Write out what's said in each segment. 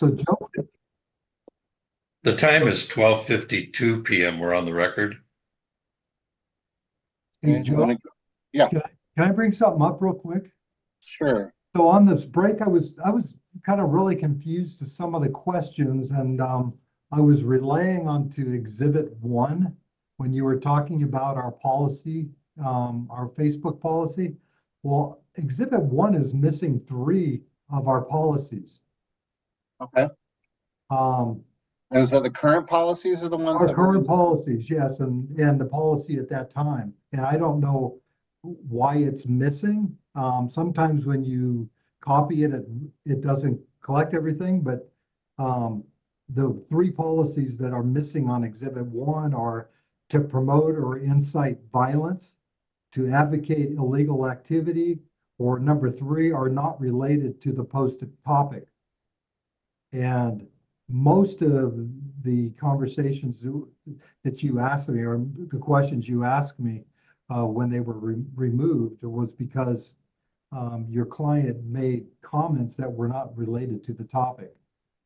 So Joe, The time is 12:52 p.m. We're on the record. hey, Okay, Joe, yeah. can I bring something up real quick? Sure. So on this break, I was kind of really confused to some of the questions, and I was relaying onto Exhibit 1 when you were talking about our policy, our Facebook policy. Well, Exhibit 1 is missing 3 of our policies. Okay. Um, And is that the current policies or the ones Our that current policies, yes, and the policy at that time. And I don't know why it's missing. Sometimes when you copy it, it doesn't collect everything, but the 3 policies that are missing on Exhibit 1 are to promote or incite violence, to advocate illegal activity, or number 3 are not related to the posted topic. And most of the conversations that you asked me, or the questions you asked me when they were removed, was because your client made comments that were not related to the topic.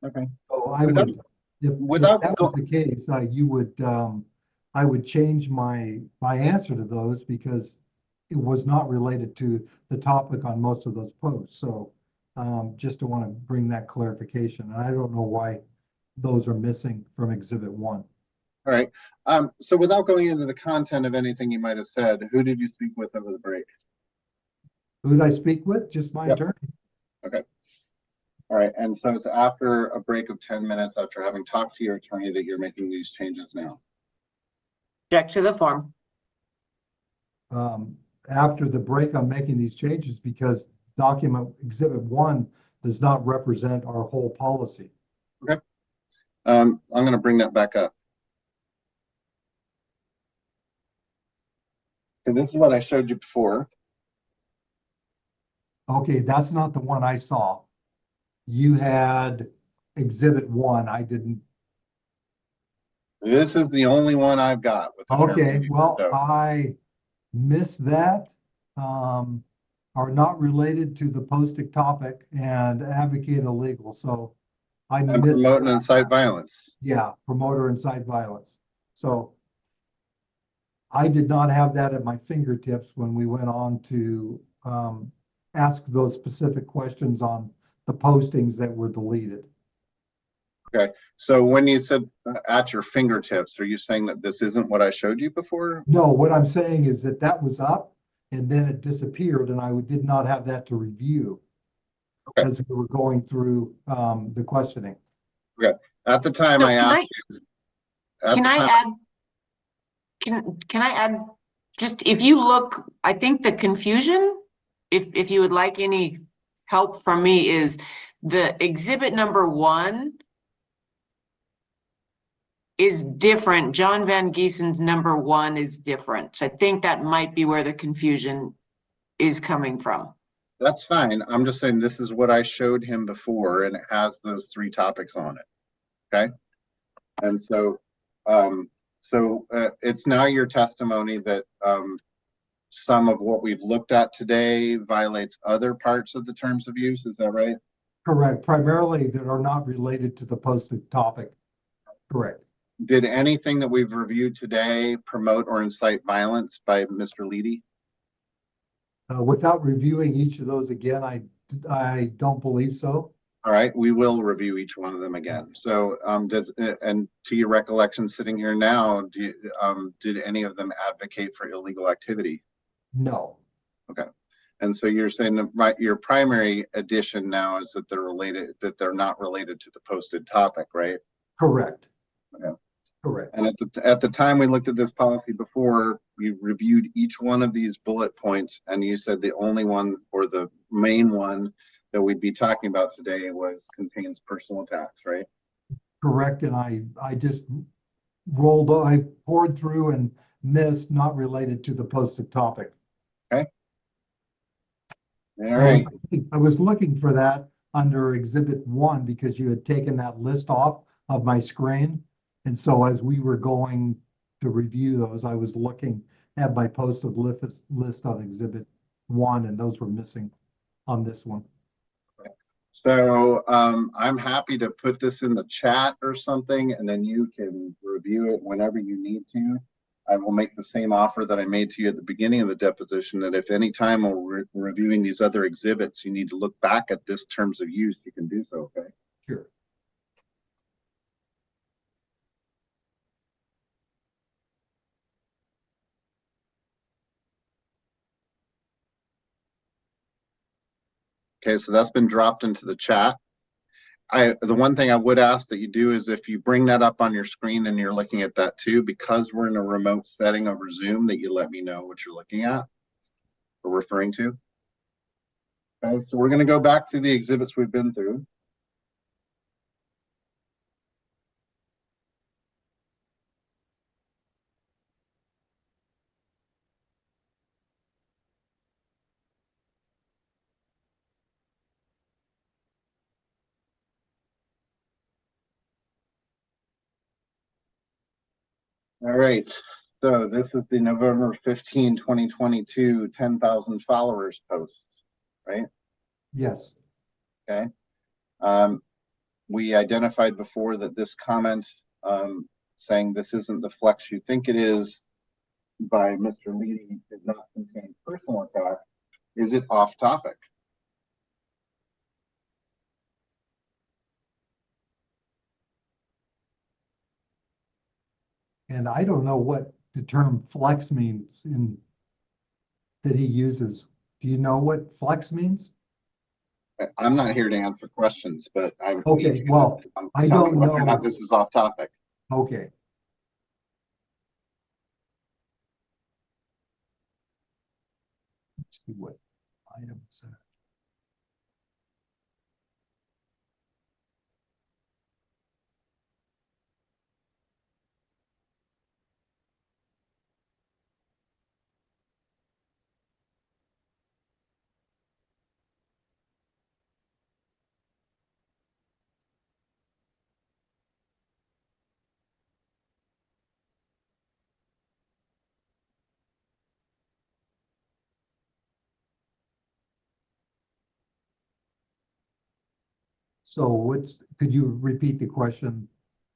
Okay. So I would, if that was the case, I would change my answer to those, because it was not related to the topic on most of those posts. So just to want to bring that clarification. I don't know why those are missing from Exhibit 1. All right. So without going into the content of anything you might have said, who did you speak with over the break? Who did I speak with? Just my attorney. Okay. All right. And so it's after a break of 10 minutes after having talked to your attorney that you're making these changes now. Object to the form. After the break, I'm making these changes because document Exhibit 1 does not represent our whole policy. Okay. I'm going to bring that back up. And this is what I showed you before. Okay, that's not the one I saw. You had Exhibit 1. I didn't. This is the only one I've got. With the Okay, well, so. I missed that. Are not related to the posted topic and advocate illegal. So I And missed promote and that. incite violence. Yeah, promote or incite violence. So I did not have that at my fingertips when we went on to ask those specific questions on the postings that were deleted. Okay, so when you said at your fingertips, are you saying that this isn't what I showed you before? No, what I'm saying is that that was up and then it disappeared, and I did not have that to review as we were going through the questioning. Okay, at the time I asked you. Can I add, just if you look, I think the confusion, if you would like any help from me, is the exhibit number 1 is different. John Van Giesen's number 1 is different. So I think that might be where the confusion is coming from. That's fine. I'm just saying this is what I showed him before, and it has those 3 topics on it. Okay. And so, it's now your testimony that some of what we've looked at today violates other parts of the terms of use. Is that right? Correct. Primarily that are not related to the posted topic. Correct. Did anything that we've reviewed today promote or incite violence by Mr. Leighty? Without reviewing each of those again, I don't believe so. All right, we will review each one of them again. So, and to your recollection, sitting here now, did any of them advocate for illegal activity? No. Okay, and so you're saying that your primary addition now is that they're not related to the posted topic, right? Correct. Okay. Correct. And at the time we looked at this policy before, we reviewed each one of these bullet points, and you said the only one, or the main one, that we'd be talking about today contains personal attacks, right? Correct. And I just I poured through and missed not related to the posted topic. Okay. All right. I was looking for that under Exhibit 1 because you had taken that list off of my screen. And so as we were going to review those, I was looking at my posted list on Exhibit 1, and those were missing on this one. So I'm happy to put this in the chat or something, and then you can review it whenever you need to. I will make the same offer that I made to you at the beginning of the deposition, that if any time we're reviewing these other exhibits, you need to look back at this terms of use, you can do so, okay? Sure. Okay, so that's been dropped into the chat. The one thing I would ask that you do is if you bring that up on your screen and you're looking at that too, because we're in a remote setting over Zoom, that you let me know what you're looking at or referring to. Okay, so we're going to go back to the exhibits we've been through. All right, so this is the November 15, 2022, 10,000 followers post, right? Yes. Okay. We identified before that this comment saying this isn't the flex you think it is by Mr. Leighty did not contain personal attack. Is it off topic? And I don't know what the term flex means that he uses. Do you know what flex means? I'm not here to answer questions, but I Okay, need you well, to I tell me don't whether or know. not this is off topic. Okay. Let's see what items. So could you repeat the question?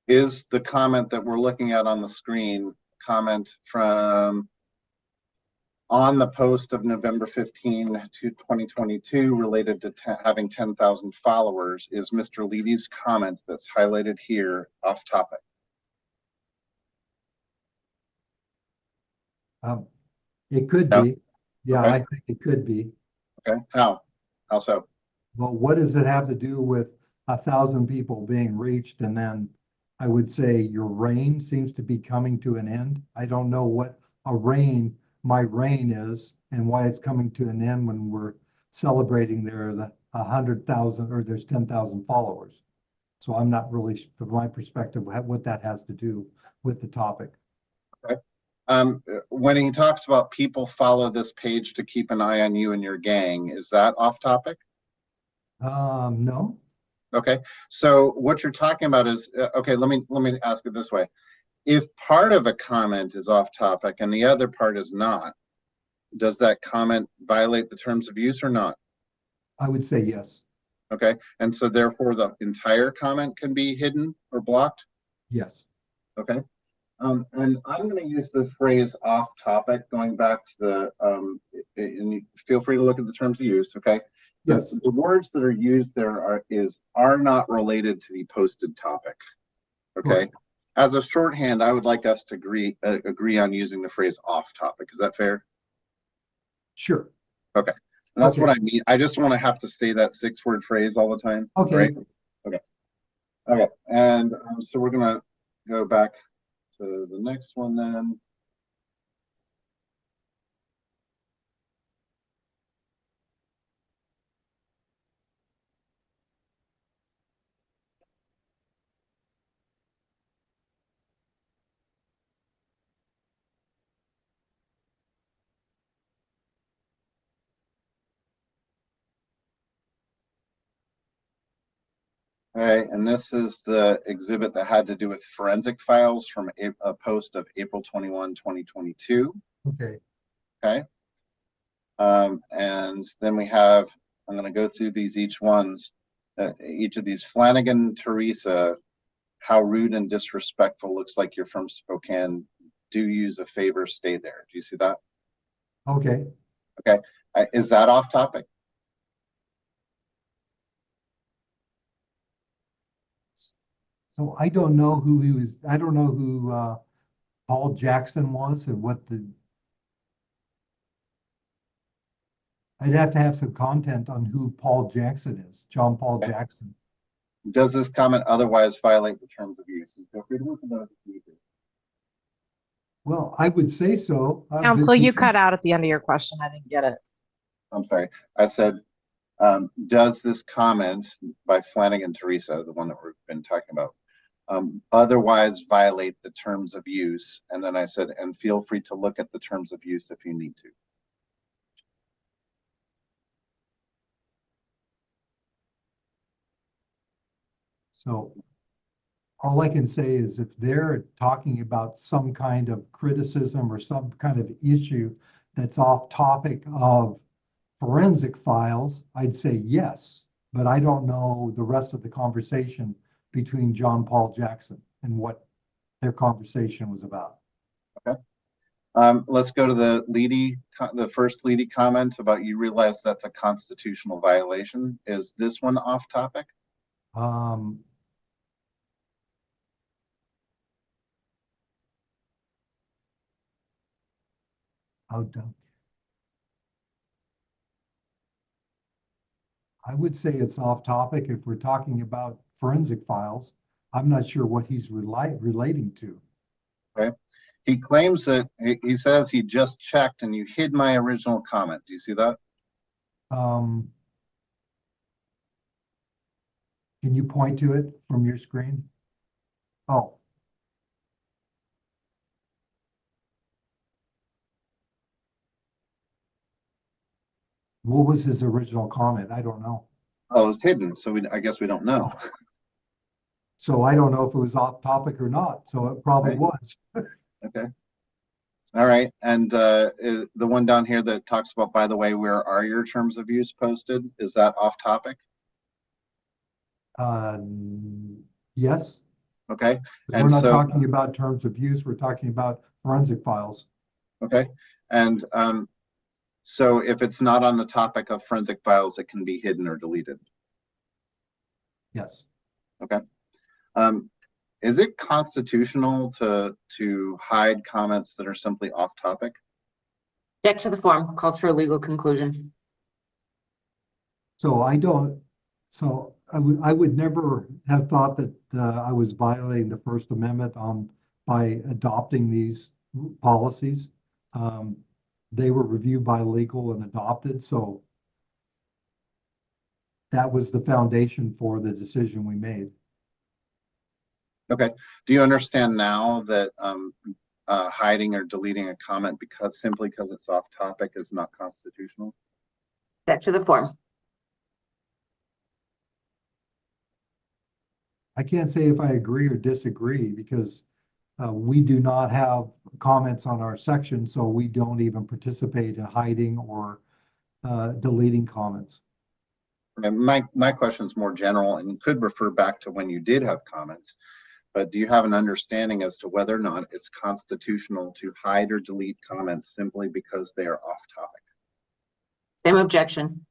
Is the comment that we're looking at on the screen comment from on the post of November 15 to 2022 related to having 10,000 followers, is Mr. Leighty's comment that's highlighted here off topic? It could No. be. Yeah, Okay. I think it could be. Okay, how so? Well, what does it have to do with 1,000 people being reached? And then I would say your reign seems to be coming to an end. I don't know what my reign is and why it's coming to an end when we're celebrating there's 100,000 or there's 10,000 followers. So I'm not really, from my perspective, what that has to do with the topic. Okay. When he talks about people follow this page to keep an eye on you and your gang, is that off topic? No. Okay, so what you're talking about is okay. Let me ask it this way: if part of a comment is off topic and the other part is not, does that comment violate the terms of use or not? I would say yes. Okay, and so therefore the entire comment can be hidden or blocked? Yes. Okay, and I'm going to use the phrase off topic, going back to the, and feel free to look at the terms of use, okay? Yes. The words that are used there are not related to the posted topic, okay? Right. As a shorthand, I would like us to agree on using the phrase off topic. Is that fair? Sure. Okay. And that's Okay. what I mean. I just want to have to say that 6-word phrase all the time. Okay. Right? Okay. Okay. And so we're going to go back to the next one then. All right, and this is the exhibit that had to do with forensic files from a post of April 21, 2022. Okay. Okay. And then we have, I'm going to go through these each ones. each of these. Flanagan, Teresa, how rude and disrespectful, looks like you're from Spokane. Do use a favor, stay there. Do you see that? Okay. Okay. Is that off topic? So I don't know who he was, I don't know who Paul Jackson was and what I'd have to have some content on who Paul Jackson is, John Paul Jackson. Does this comment otherwise violate the terms of use? And feel free to look at those if you do. Well, I would say so. Counsel, you cut out at the end of your question. I didn't get it. I'm sorry. I said, does this comment by Flanagan, Teresa, the one that we've been talking about, otherwise violate the terms of use? And then I said, and feel free to look at the terms of use if you need to. So all I can say is if they're talking about some kind of criticism or some kind of issue that's off topic of forensic files, I'd say yes, but I don't know the rest of the conversation between John Paul Jackson and what their conversation was about. Okay. Let's go to the Leighty, the first Leighty comment about you realize that's a constitutional violation. Is this one off topic? I would say it's off topic if we're talking about forensic files. I'm not sure what he's relating to. Okay. He claims that he says he just checked and you hid my original comment. Do you see that? Can you point to it from your screen? Oh. What was his original comment? I don't know. Oh, it's hidden. So I guess we don't know. So I don't know if it was off topic or not. So it probably was. Okay. All right. And the one down here that talks about, by the way, where are your terms of use posted? Is that off topic? Yes. Okay. We're not talking about terms of use. We're talking about forensic files. Okay. And so if it's not on the topic of forensic files, it can be hidden or deleted. Yes. Okay. Is it constitutional to hide comments that are simply off topic? Object to the form, calls for a legal conclusion. So I would never have thought that I was violating the First Amendment by adopting these policies. They were reviewed by legal and adopted, so that was the foundation for the decision we made. Okay. Do you understand now that hiding or deleting a comment simply because it's off topic is not constitutional? Object to the form. I can't say if I agree or disagree because we do not have comments on our section, so we don't even participate in hiding or deleting comments. And my question is more general and could refer back to when you did have comments, but do you have an understanding as to whether or not it's constitutional to hide or delete comments simply because they are off topic? Same objection.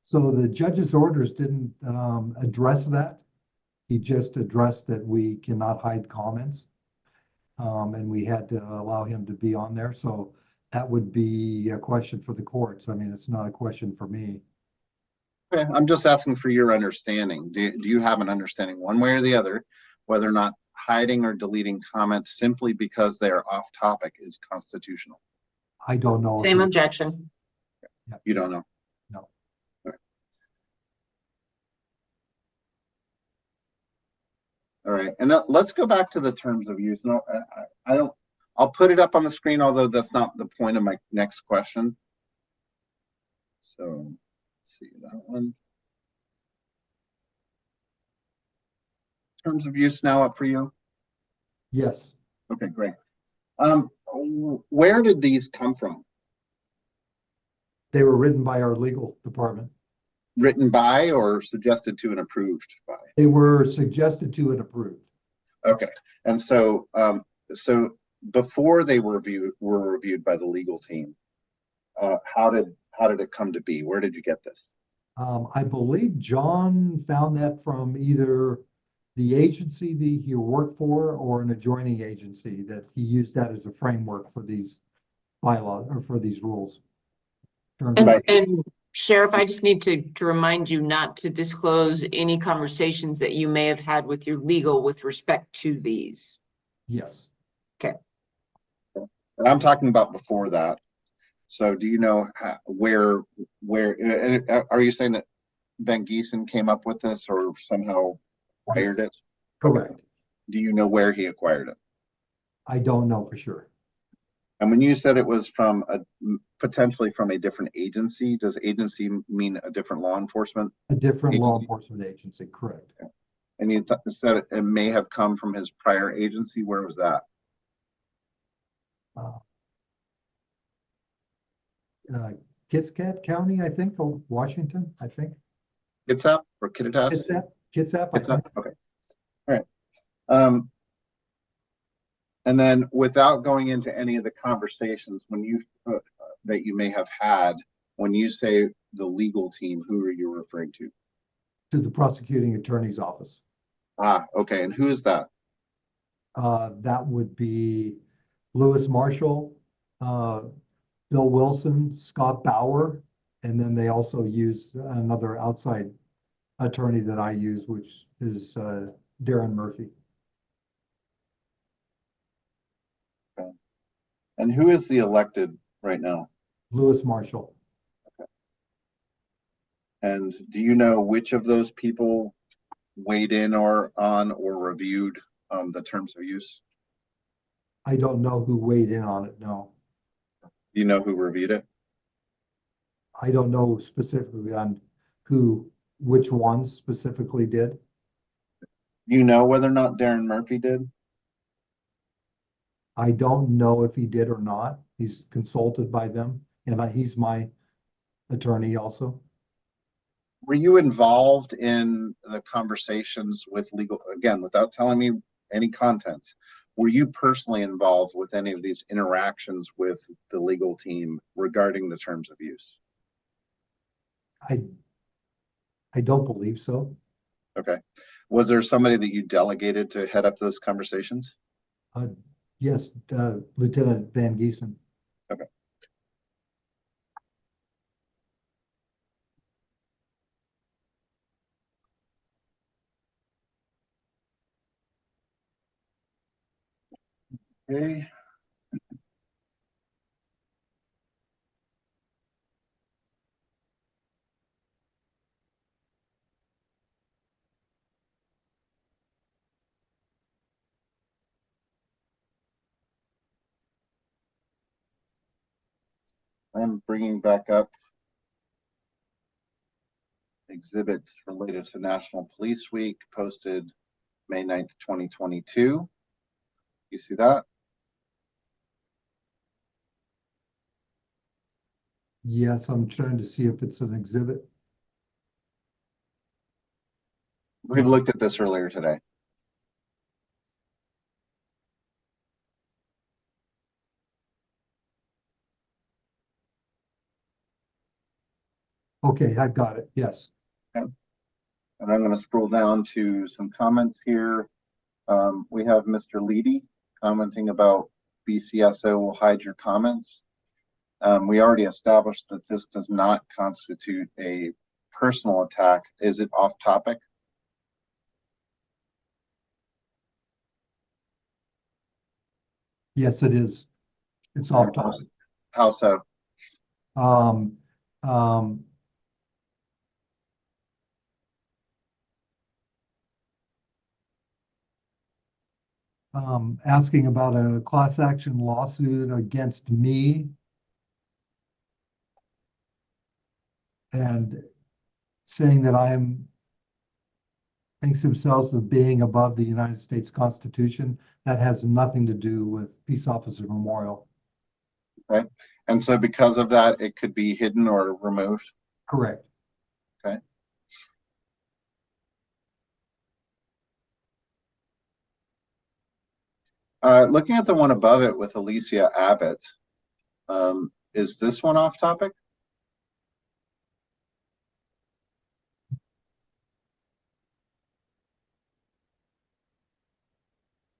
So the judge's orders didn't address that. He just addressed that we cannot hide comments. And we had to allow him to be on there. So that would be a question for the courts. I mean, it's not a question for me. Okay, I'm just asking for your understanding. Do you have an understanding one way or the other, whether or not hiding or deleting comments simply because they are off topic is constitutional? I don't know. Same objection. You don't know? No. All right, and let's go back to the terms of use. No, I'll put it up on the screen, although that's not the point of my next question. So let's see that one. Terms of use now up for you? Yes. Okay, great. Where did these come from? They were written by our legal department. written by or suggested to and approved by? They were suggested to and approved. Okay, and so so before they were reviewed by the legal team, how did it come to be? Where did you get this? I believe John found that from either the agency that he worked for or an adjoining agency, that he used that as a framework for these bylaws or for these rules. And Sheriff, I just need to remind you not to disclose any conversations that you may have had with your legal with respect to these. Yes. And I'm talking about before that. So do you know where are you saying that Van Giesen came up with this or somehow acquired it? Correct. Do you know where he acquired it? I don't know for sure. And when you said it was from potentially from a different agency, does agency mean a different law enforcement? A different law Agency? enforcement agency, correct. And you said it may have come from his prior agency. Where was that? Kitsap County, I think, or Washington, I think. Kitsap or Kittitas? Kitsap, I think. Okay. All right. And then without going into any of the conversations when you that you may have had, when you say the legal team, who are you referring to? To the prosecuting attorney's office. Ah, okay. And who is that? That would be Lewis Marshall, Bill Wilson, Scott Bauer, and then they also use another outside attorney that I use, which is Darren Murphy. Okay. And who is the elected right now? Lewis Marshall. Okay. And do you know which of those people weighed in or reviewed the terms of use? I don't know who weighed in on it, no. Do you know who reviewed it? I don't know specifically on which ones specifically did. Do you know whether or not Darren Murphy did? I don't know if he did or not. He's consulted by them, and he's my attorney also. Were you involved in the conversations with legal, again, without telling me any contents? Were you personally involved with any of these interactions with the legal team regarding the terms of use? I don't believe so. Okay. Was there somebody that you delegated to head up those conversations? Yes, Lieutenant Van Giesen. Okay. Okay. I'm bringing back up exhibits related to National Police Week posted May 9th, 2022. You see that? Yes, I'm trying to see if it's an exhibit. We've looked at this earlier today. Okay, I've got it. Yes. Okay. And I'm going to scroll down to some comments here. We have Mr. Leighty commenting about BCSO will hide your comments. We already established that this does not constitute a personal attack. Is it off topic? Yes, it is. It's off topic. How so? Um, asking about a class action lawsuit against me and saying that thinks themselves of being above the United States Constitution. That has nothing to do with Peace Officer Memorial. Okay. And so because of that, it could be hidden or removed? Correct. Okay. Looking at the one above it with Alicia Abbott, is this one off topic?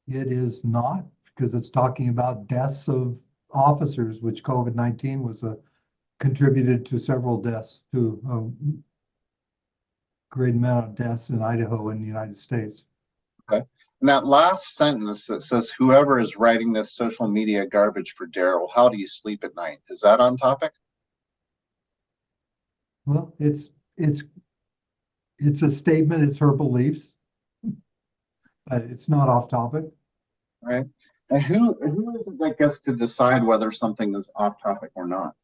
It is not, because it's talking about deaths of officers, which COVID-19 was contributed to several deaths, to a great amount of deaths in Idaho and the United States. Okay. And that last sentence that says, whoever is writing this social media garbage for Darryl, how do you sleep at night? Is that on topic? Well, it's a statement, it's her beliefs, but it's not off topic. Right. And who is it that gets to decide whether something is off topic or not?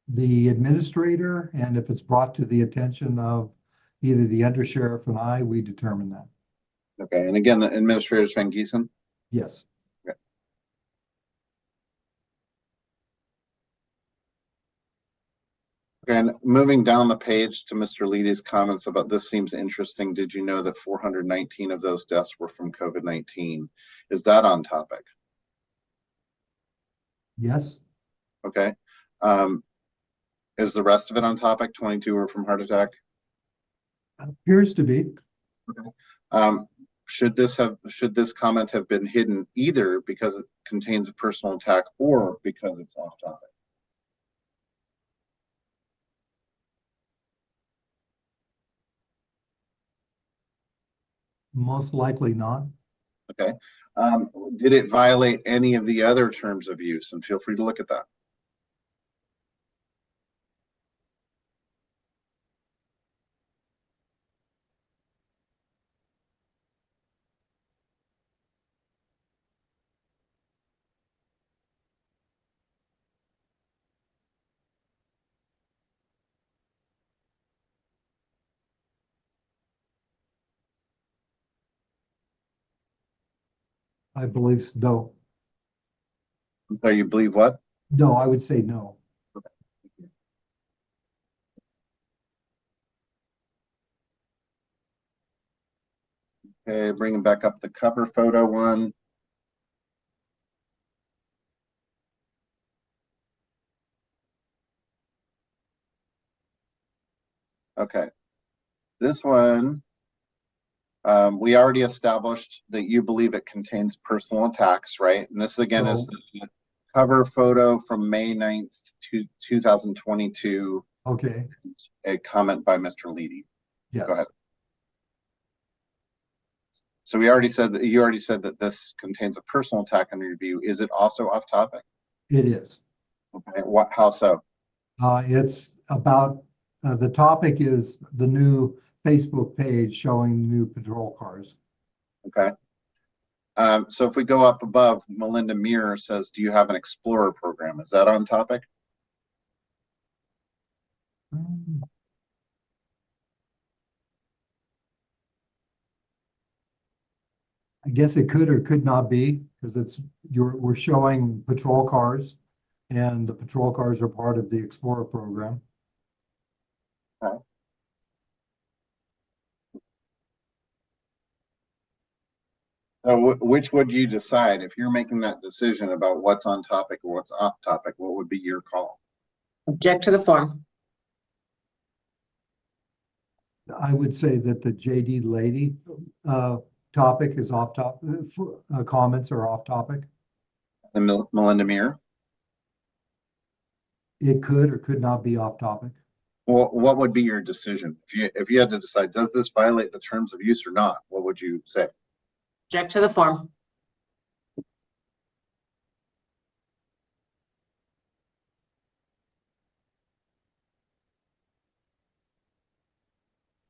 The administrator, and if it's brought to the attention of either the undersheriff and I, we determine that. Okay. And again, the administrator is Van Giesen. Yes. Okay. And moving down the page to Mr. Leighty's comments about this seems interesting. Did you know that 419 of those deaths were from COVID-19? Is that on topic? Yes. Okay. Is the rest of it on topic? 22 were from heart attack. Appears to be. Should this comment have been hidden either because it contains a personal attack or because it's off topic? Most likely not. Okay. Did it violate any of the other terms of use? And feel free to look at that. I believe no. So you believe what? No, I would say no. Okay, bringing back up the cover photo one. Okay, this one, we already established that you believe it contains personal attacks, right? And this again is the cover photo from May 9th, 2022. Okay. A comment by Mr. Leighty. Yes. Go ahead. So you already said that this contains a personal attack under your view. Is it also off topic? It is. Okay. How so? It's about the topic is the new Facebook page showing new patrol cars. Okay. So if we go up above, Melinda Muir says, do you have an Explorer program? Is that on topic? I guess it could or could not be, because we're showing patrol cars, and the patrol cars are part of the Explorer program. Okay. So which would you decide if you're making that decision about what's on topic or what's off topic? What would be your call? Object to the form. I would say that the JD Leighty topic is off topic. Comments are off topic. And Melinda Muir? It could or could not be off topic. Well, what would be your decision if you had to decide? Does this violate the terms of use or not? What would you say? Object to the form.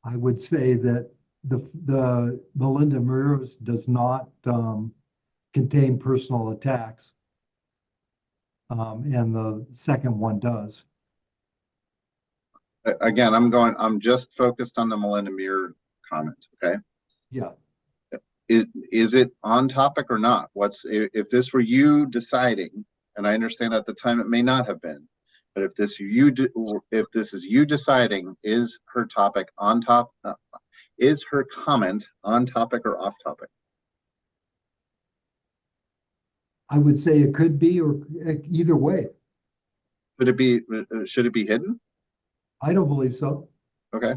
I would say that the Melinda Muir's does not contain personal attacks, and the second one does. Again, I'm just focused on the Melinda Muir comment. Okay. Yeah. Is it on topic or not? If this were you deciding, and I understand at the time it may not have been, But if this is you deciding, is her topic on top, is her comment on topic or off topic? I would say it could be, or either way. Should it be hidden? I don't believe so. Okay.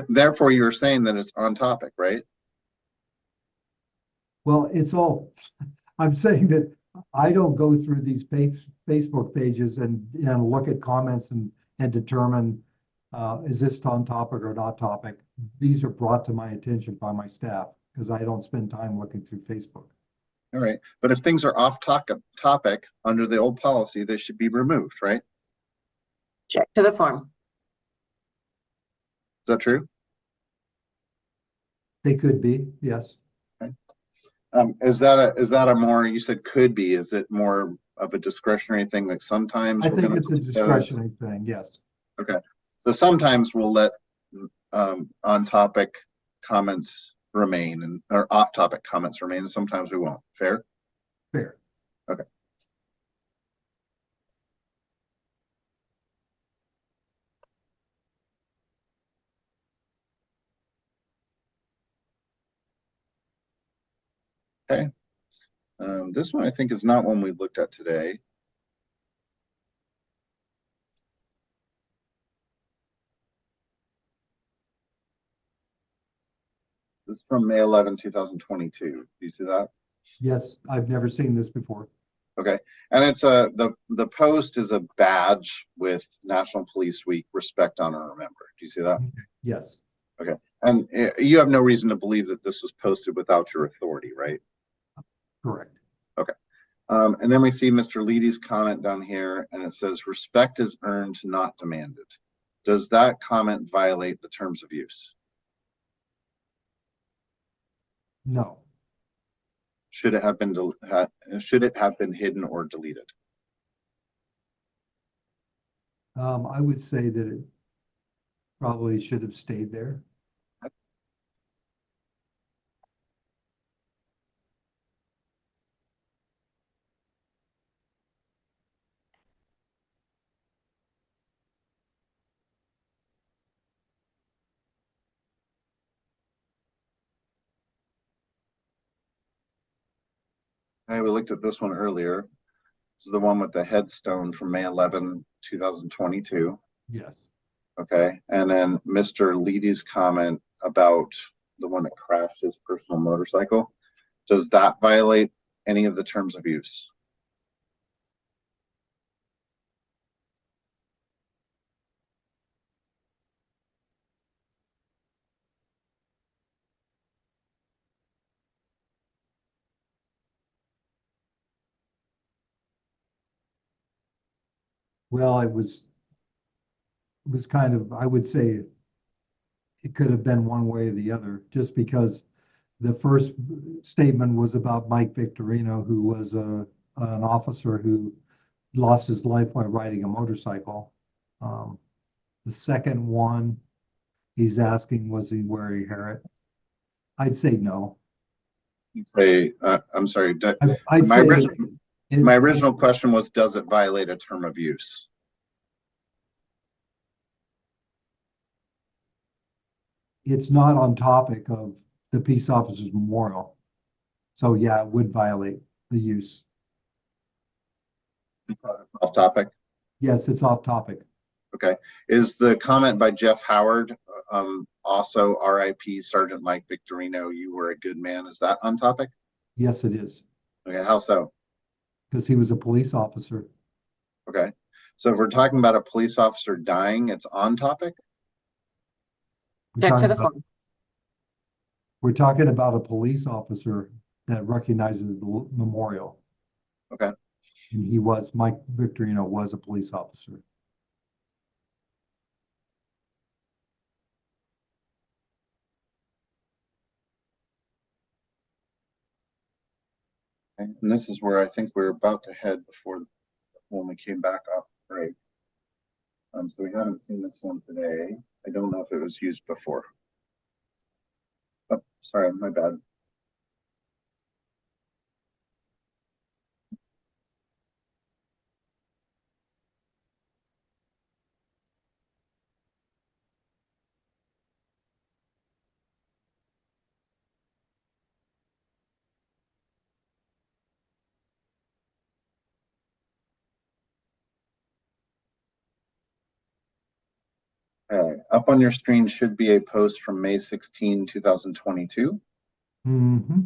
Therefore, you're saying that it's on topic, right? Well, it's all, I'm saying that I don't go through these Facebook pages and look at comments and determine, is this on topic or not topic? These are brought to my attention by my staff because I don't spend time looking through Facebook. All right. But if things are off topic under the old policy, they should be removed, right? Check to the form. Is that true? They could be, yes. Is that a more, you said could be, is it more of a discretionary thing like sometimes? I we're think gonna it's a put those- discretionary thing, yes. Okay. So sometimes we'll let on topic comments remain or off topic comments remain, and sometimes we won't. Fair? Fair. Okay. Okay. This one I think is not one we looked at today. This is from May 11, 2022. Do you see that? Yes, I've never seen this before. Okay. And it's the post is a badge with National Police Week, respect, honor, and remember. Do you see that? Yes, And you have no reason to believe that this was posted without your authority, right? correct. And then we see Mr. Leighty's comment down here, and it says, respect is earned, not demanded. Does that comment violate the terms of use? No, Should it have been hidden or deleted? I would say that it probably should have stayed there. Okay, we looked at this one earlier. This is the one with the headstone from May 11, 2022. Yes, Okay, and then Mr. Leighty's comment about the one that crashed his personal motorcycle. Does that violate any of the terms of use? well, it was kind of, I would say it could have been one way or the other, just because the first statement was about Mike Victorino, who was an officer who lost his life while riding a motorcycle. The second one, he's asking, was he wearing a heret? I'd say no. Say, I'm sorry. I'd My say my original question was, does it violate a term of use? it's not on topic of the peace officers memorial. So yeah, it would violate the use. Off topic. Yes, it's off topic. Okay. Is the comment by Jeff Howard, also RIP Sergeant Mike Victorino, you were a good man? Is that on topic? Yes, it is, Okay. How so? because he was a police officer. Okay. So if we're talking about a police officer dying, it's on topic? We're Check to talking the about, form. we're talking about a police officer that recognizes the memorial. Okay. And Mike Victorino was a police officer. And this is where I think we're about to head before when we came back off break. So we haven't seen this one today. I don't know if it was used before. Oh, sorry, my bad. Okay, up on your screen should be a post from May 16, 2022. Mm-hmm.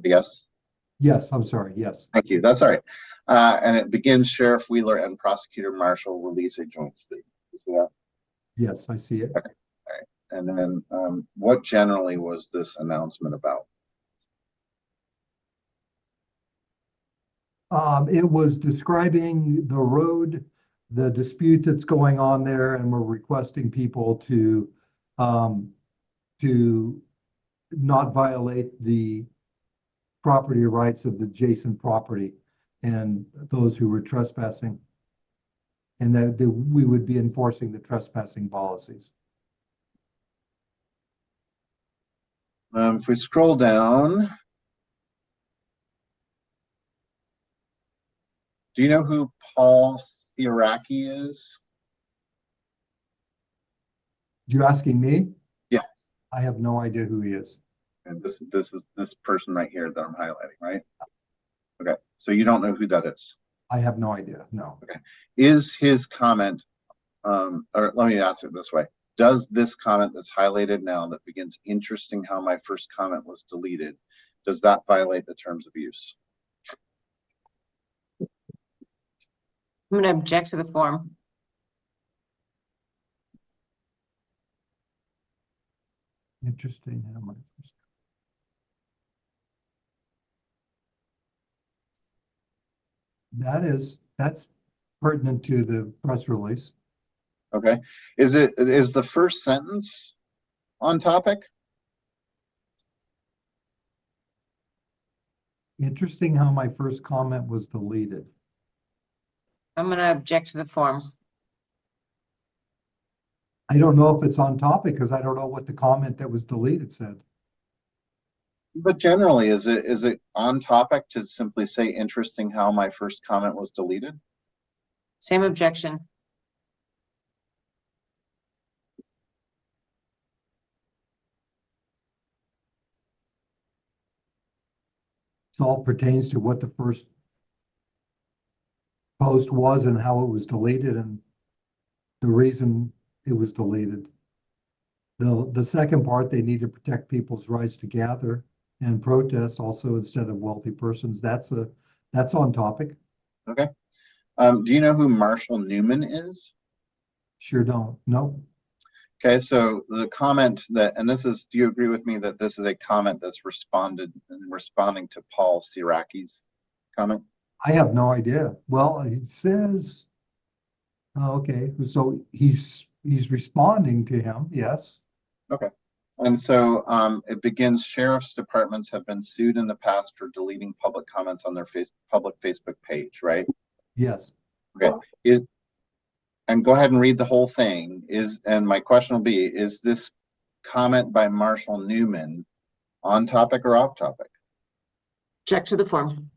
Yes. Yes, I'm sorry. Yes. Thank you. That's all right. And it begins Sheriff Wheeler and Prosecutor Marshall release a joint statement. You see that? Yes, I see it. Okay. All right. And then what generally was this announcement about? It was describing the road, the dispute that's going on there, and we're requesting people to not violate the property rights of the adjacent property and those who were trespassing. And that we would be enforcing the trespassing policies. If we scroll down, do you know who Paul Siraki is? You asking me? Yes. I have no idea who he is. And this is this person right here that I'm highlighting, right? Okay. So you don't know who that is. I have no idea. No. Okay. Is his comment, or let me ask it this way. Does this comment that's highlighted now that begins interesting how my first comment was deleted, does that violate the terms of use? I'm going to object to the form. Interesting. That's pertinent to the press release. Okay. Is the first sentence on topic? Interesting how my first comment was deleted. I'm going to object to the form. I don't know if it's on topic because I don't know what the comment that was deleted said. But generally, is it on topic to simply say interesting how my first comment was deleted? Same objection. It all pertains to what the first post was and how it was deleted and the reason it was deleted. The second part, they need to protect people's rights to gather and protest also instead of wealthy persons. That's on topic. Okay. Do you know who Marshall Newman is? Sure don't. No. Okay, so the comment that, and this is, do you agree with me that this is a comment that's responding to Paul Siraki's comment? I have no idea. Well, it says, oh, okay, so he's responding to him, yes. Okay. And so it begins, sheriff's departments have been sued in the past for deleting public comments on their public Facebook page, right? Yes. Okay. And go ahead and read the whole thing. And my question will be, is this comment by Marshall Newman on topic or off topic? Object to the form.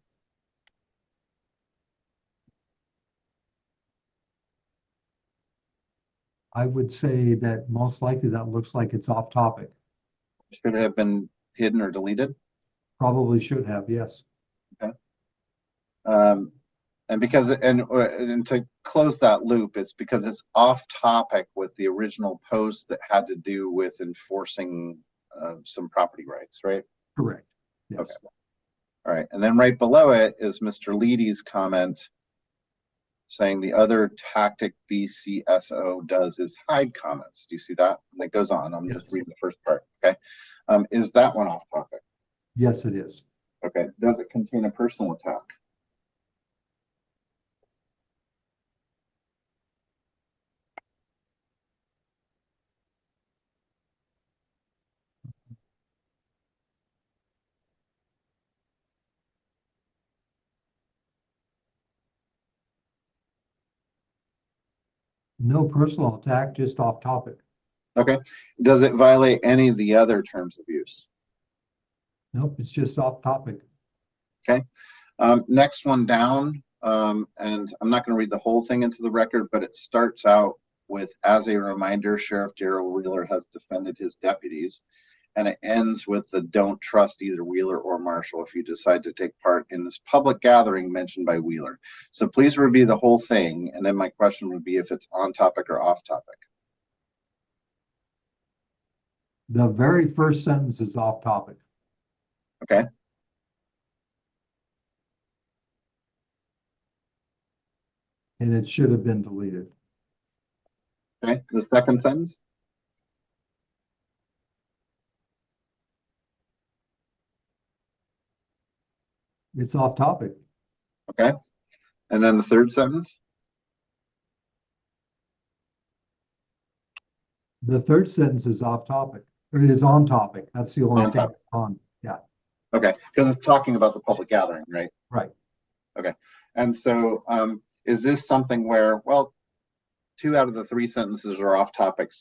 I would say that most likely that looks like it's off topic. Should it have been hidden or deleted? Probably should have, yes. Okay. And because, and to close that loop, it's because it's off topic with the original post that had to do with enforcing some property rights, right? Correct. Yes. Okay. All right. And then right below it is Mr. Leighty's comment saying the other tactic BCSO does is hide comments. Do you see that? And it goes on. I'm Yes. just reading the first part. Okay. Is that one off topic? Yes, it is. Okay. Does it contain a personal attack? No personal attack, just off topic. Okay. Does it violate any of the other terms of use? Nope, it's just off topic. Okay. Next one down, and I'm not going to read the whole thing into the record, but it starts out with, as a reminder, Sheriff Darrell Wheeler has defended his deputies, and it ends with the don't trust either Wheeler or Marshall if you decide to take part in this public gathering mentioned by Wheeler. So please review the whole thing, and then my question would be if it's on topic or off topic. The very first sentence is off topic. Okay, And it should have been deleted. okay, the second sentence, It's off topic. okay, and then the third sentence, The third sentence is off topic, or is on topic. That's the only On thing topic. on. Yeah, okay, because it's talking about the public gathering, right? right. Okay, and so, is this something where, well, 2 out of the 3 sentences are off topic,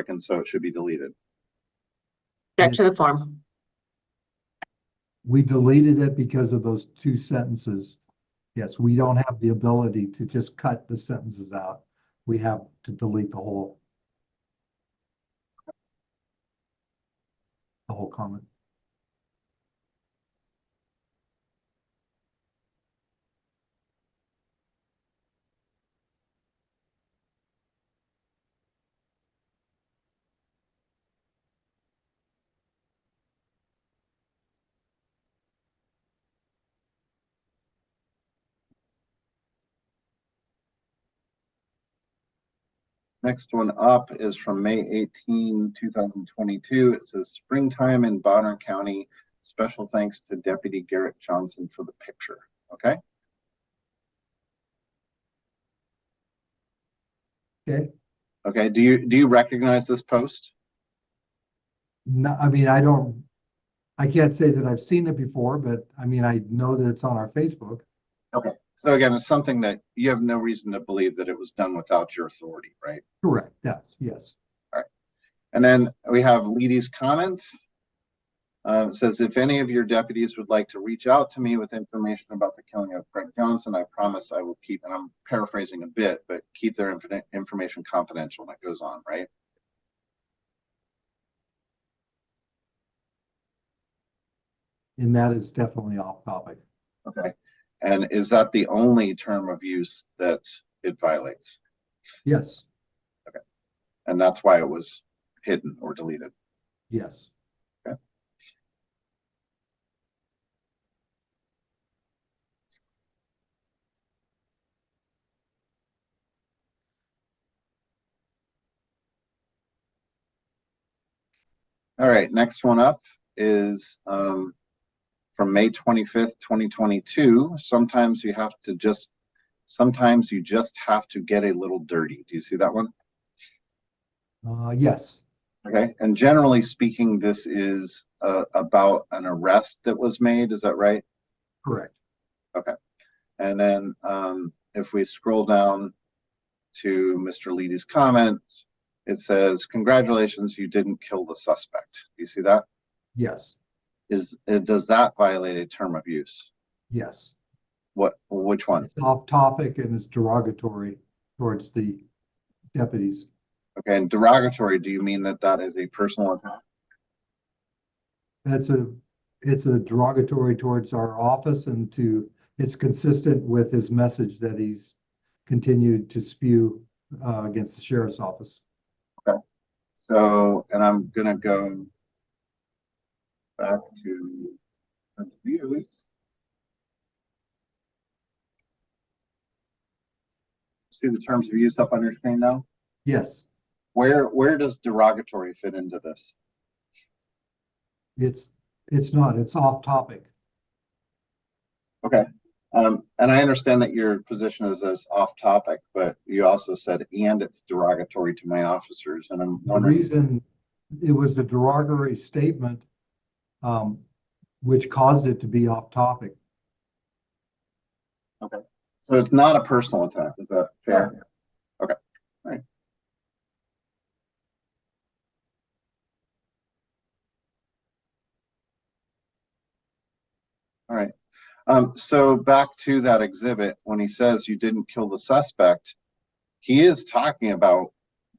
and so it should be deleted? Check to the form. We deleted it because of those 2 sentences. Yes, we don't have the ability to just cut the sentences out. We have to delete the whole comment. Next one up is from May 18, 2022. It says springtime in Bonner County. Special thanks to Deputy Garrett Johnson for the picture. Okay, Okay. okay. Do you recognize this post? No, I mean, I can't say that I've seen it before, but I mean, I know that it's on our Facebook. Okay. So again, it's something that you have no reason to believe that it was done without your authority, right? Correct. Yes. And then we have Leighty's comment. It says, if any of your deputies would like to reach out to me with information about the killing of Greg Johnson, I promise I will keep, and I'm paraphrasing a bit, but keep their information confidential. And it goes on, right? And that is definitely off topic. Okay. And is that the only term of use that it violates? Yes. And that's why it was hidden or deleted? Yes. Okay. All right, next one up is from May 25th, 2022. Sometimes you just have to get a little dirty. Do you see that one? Yes. Okay, and generally speaking, this is about an arrest that was made. Is that right? Correct. Okay. And then if we scroll down to Mr. Leighty's comments, it says, congratulations, you didn't kill the suspect. Do you see that? Yes. Does that violate a term of use? Yes. Which one? It's off topic and it's derogatory towards the deputies. Okay, and derogatory, do you mean that is a personal attack? It's a derogatory towards our office and it's consistent with his message that he's continued to spew against the sheriff's office. Okay, so, and I'm gonna go back to views. See the terms of use up on your screen now? Yes, Where does derogatory fit into this? it's not, it's off topic. Okay. And I understand that your position is as off topic, but you also said, and it's derogatory to my officers. And I'm The wondering, reason it was a derogatory statement, which caused it to be off topic. okay. So it's not a personal attack, is that fair? Okay, all right. All right. So back to that exhibit, when he says you didn't kill the suspect, he is talking about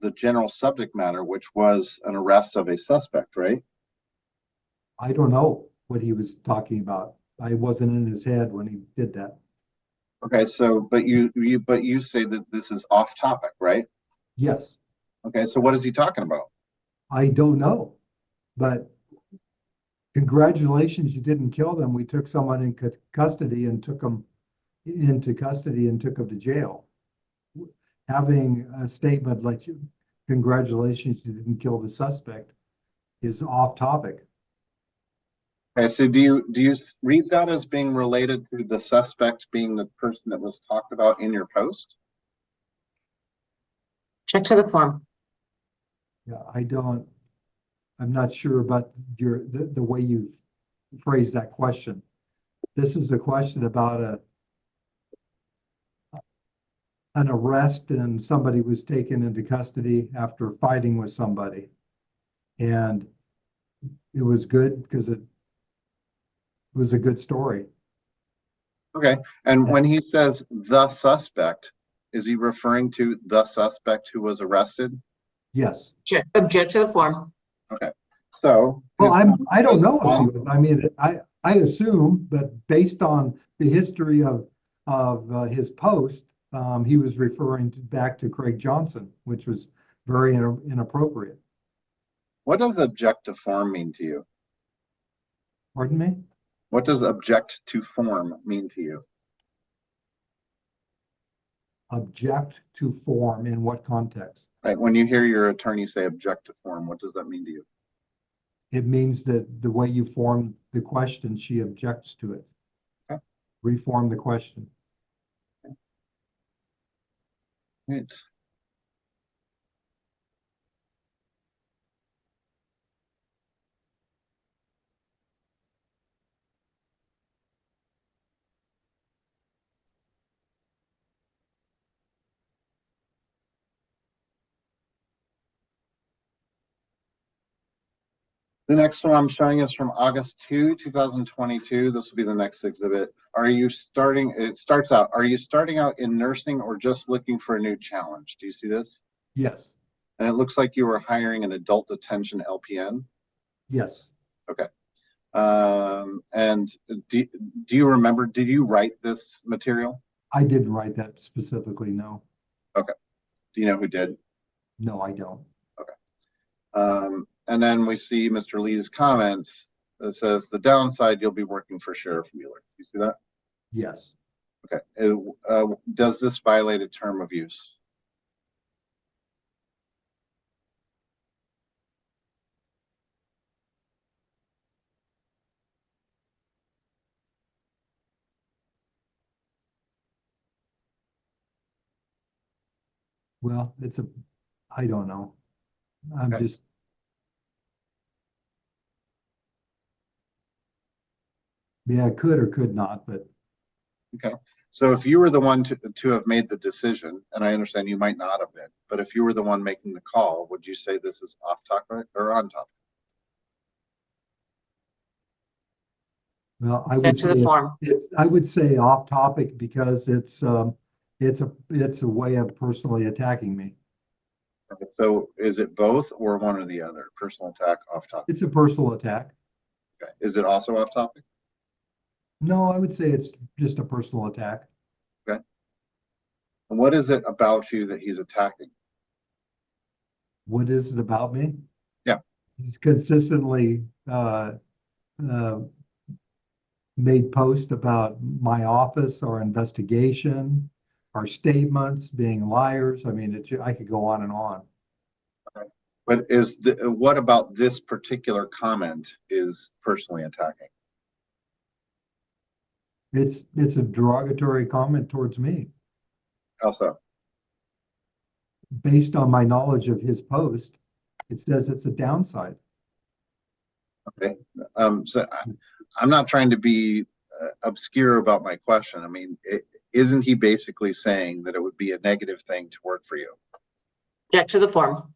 the general subject matter, which was an arrest of a suspect, right? I don't know what he was talking about. I wasn't in his head when he did that. Okay, so but you say that this is off topic, right? Yes, Okay, so what is he talking about? I don't know. But congratulations, you didn't kill them. We took someone in custody and took them into custody and took them to jail. Having a statement like, congratulations, you didn't kill the suspect is off topic. Okay, so do you read that as being related to the suspect being the person that was talked about in your post? Check to the form. Yeah, I'm not sure about the way you phrased that question. This is a question about an arrest and somebody was taken into custody after fighting with somebody. And it was good because it was a good story. Okay, and when he says the suspect, is he referring to the suspect who was arrested? Yes. Object to the form. Okay, so. Well, I don't know if he Um, was. I mean, I assume, but based on the history of his post, he was referring back to Craig Johnson, which was very inappropriate. What does object to form mean to you? Pardon me? What does object to form mean to you? Object to form in what context? Right, when you hear your attorney say object to form, what does that mean to you? It means that the way you form the question, she objects to it. Okay. Reform the question. Right. The next one I'm showing is from August 2, 2022. This will be the next exhibit. It starts out, are you starting out in nursing or just looking for a new challenge? Do you see this? Yes. And it looks like you were hiring an adult detention LPN. Yes. Okay. And do you remember, did you write this material? I didn't write that specifically, no. Okay. Do you know who did? No, I don't. And then we see Mr. Lee's comments that says the downside, you'll be working for Sheriff Wheeler. Do you see that? Yes. Okay. Does this violate a term of use? Well, I don't know. I'm Okay. just, yeah, I could or could not, but Okay. So if you were the one to have made the decision, and I understand you might not have been, but if you were the one making the call, would you say this is off topic or on topic? well, I Check would to say the form. I would say off topic because it's a way of personally attacking me. Okay, so is it both or one or the other? Personal attack, off topic? It's a personal attack. Okay. Is it also off topic? No, I would say it's just a personal attack. Okay. And what is it about you that he's attacking? What is it about me? Yeah. He's consistently made posts about my office, our investigation, our statements, being liars. I mean, I could go on and on. But what about this particular comment is personally attacking? It's a derogatory comment towards me Also, based on my knowledge of his post. It says it's a downside. okay. So I'm not trying to be obscure about my question. I mean, isn't he basically saying that it would be a negative thing to work for you? Check to the form.